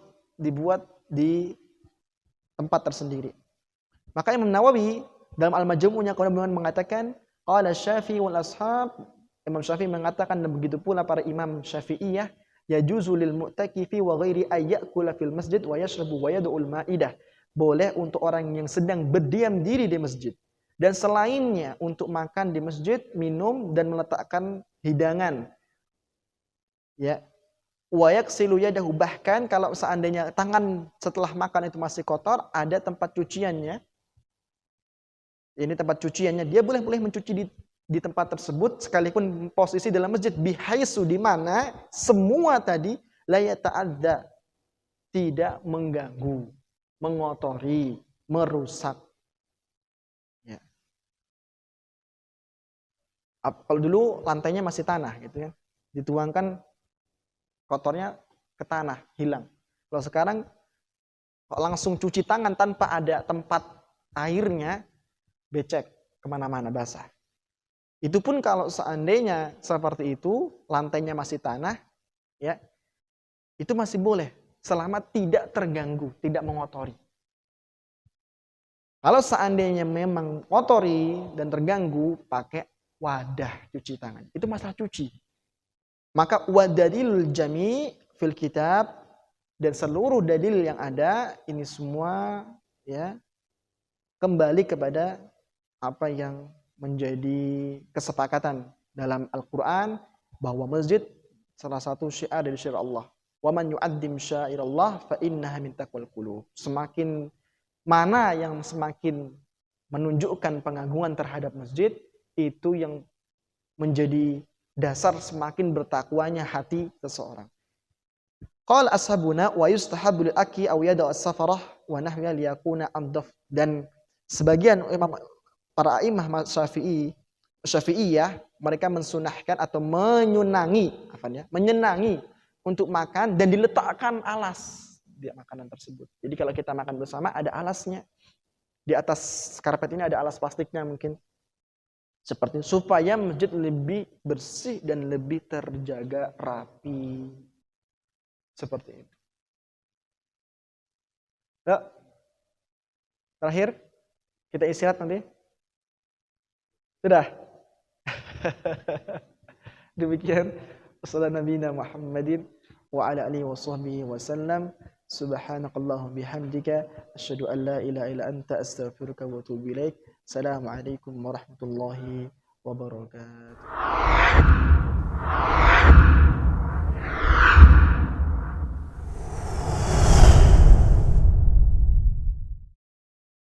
di tempat tersendiri. Makanya Imam Nawawi dalam Al-Majmu'nya kemudian mengatakan qala Syafi'i wal ashab, Imam Syafi'i mengatakan dan begitu pula para imam Syafi'iyah, yajuzu lil mu'takifi wa ghairi ay ya'kula fil masjid wa yashrabu wa yad'ul ma'idah. Boleh untuk orang yang sedang berdiam diri di masjid dan selainnya untuk makan di masjid, minum dan meletakkan hidangan. Ya. Wa yaksilu yadahu, bahkan kalau seandainya tangan setelah makan itu masih kotor, ada tempat cuciannya. Ini tempat cuciannya, dia boleh mencuci di tempat tersebut sekalipun posisi dalam masjid, bihaisu, di mana semua tadi la yata'adza, tidak mengganggu, mengotori, merusak. Ya. Kalau dulu lantainya masih tanah gitu ya. Dituangkan kotornya ke tanah, hilang. Kalau sekarang langsung cuci tangan tanpa ada tempat airnya, becek kemana-mana, basah. Itu pun kalau seandainya seperti itu, lantainya masih tanah, ya, itu masih boleh selama tidak terganggu, tidak mengotori. Kalau seandainya memang kotori dan terganggu, pakai wadah cuci tangan. Itu masalah cuci. Maka wadadilul jami' fil kitab, dan seluruh dalil yang ada ini semua ya kembali kepada apa yang menjadi kesepakatan dalam Al-Qur'an, bahwa masjid salah satu syiar dari syiar Allah. Wa man yu'addim syairallah fa innaha min taqwal qulub. Semakin mana yang semakin menunjukkan pengagungan terhadap masjid, itu yang menjadi dasar semakin bertakwanya hati seseorang. Qala ashabuna wa yustahabbu lil aki aw yada as-safarah wa nahwa liyakuna amdaf. Dan sebagian para imam Syafi'iyah, mereka mensunahkan atau menyenangi untuk makan dan diletakkan alas di makanan tersebut. Jadi kalau kita makan bersama ada alasnya. Di atas karpet ini ada alas plastiknya mungkin. Seperti supaya masjid lebih bersih dan lebih terjaga rapi. Seperti itu. Ya. Terakhir, kita istirahat nanti. Sudah. Demikian. Wassalamualaikum Muhammadin wa ala alihi wa sahbihi wa sallam. Subhanakallahumma bihamdika asyhadu an la ilaha illa anta astaghfiruka wa atubu ilaik. Assalamualaikum warahmatullahi wabarakatuh.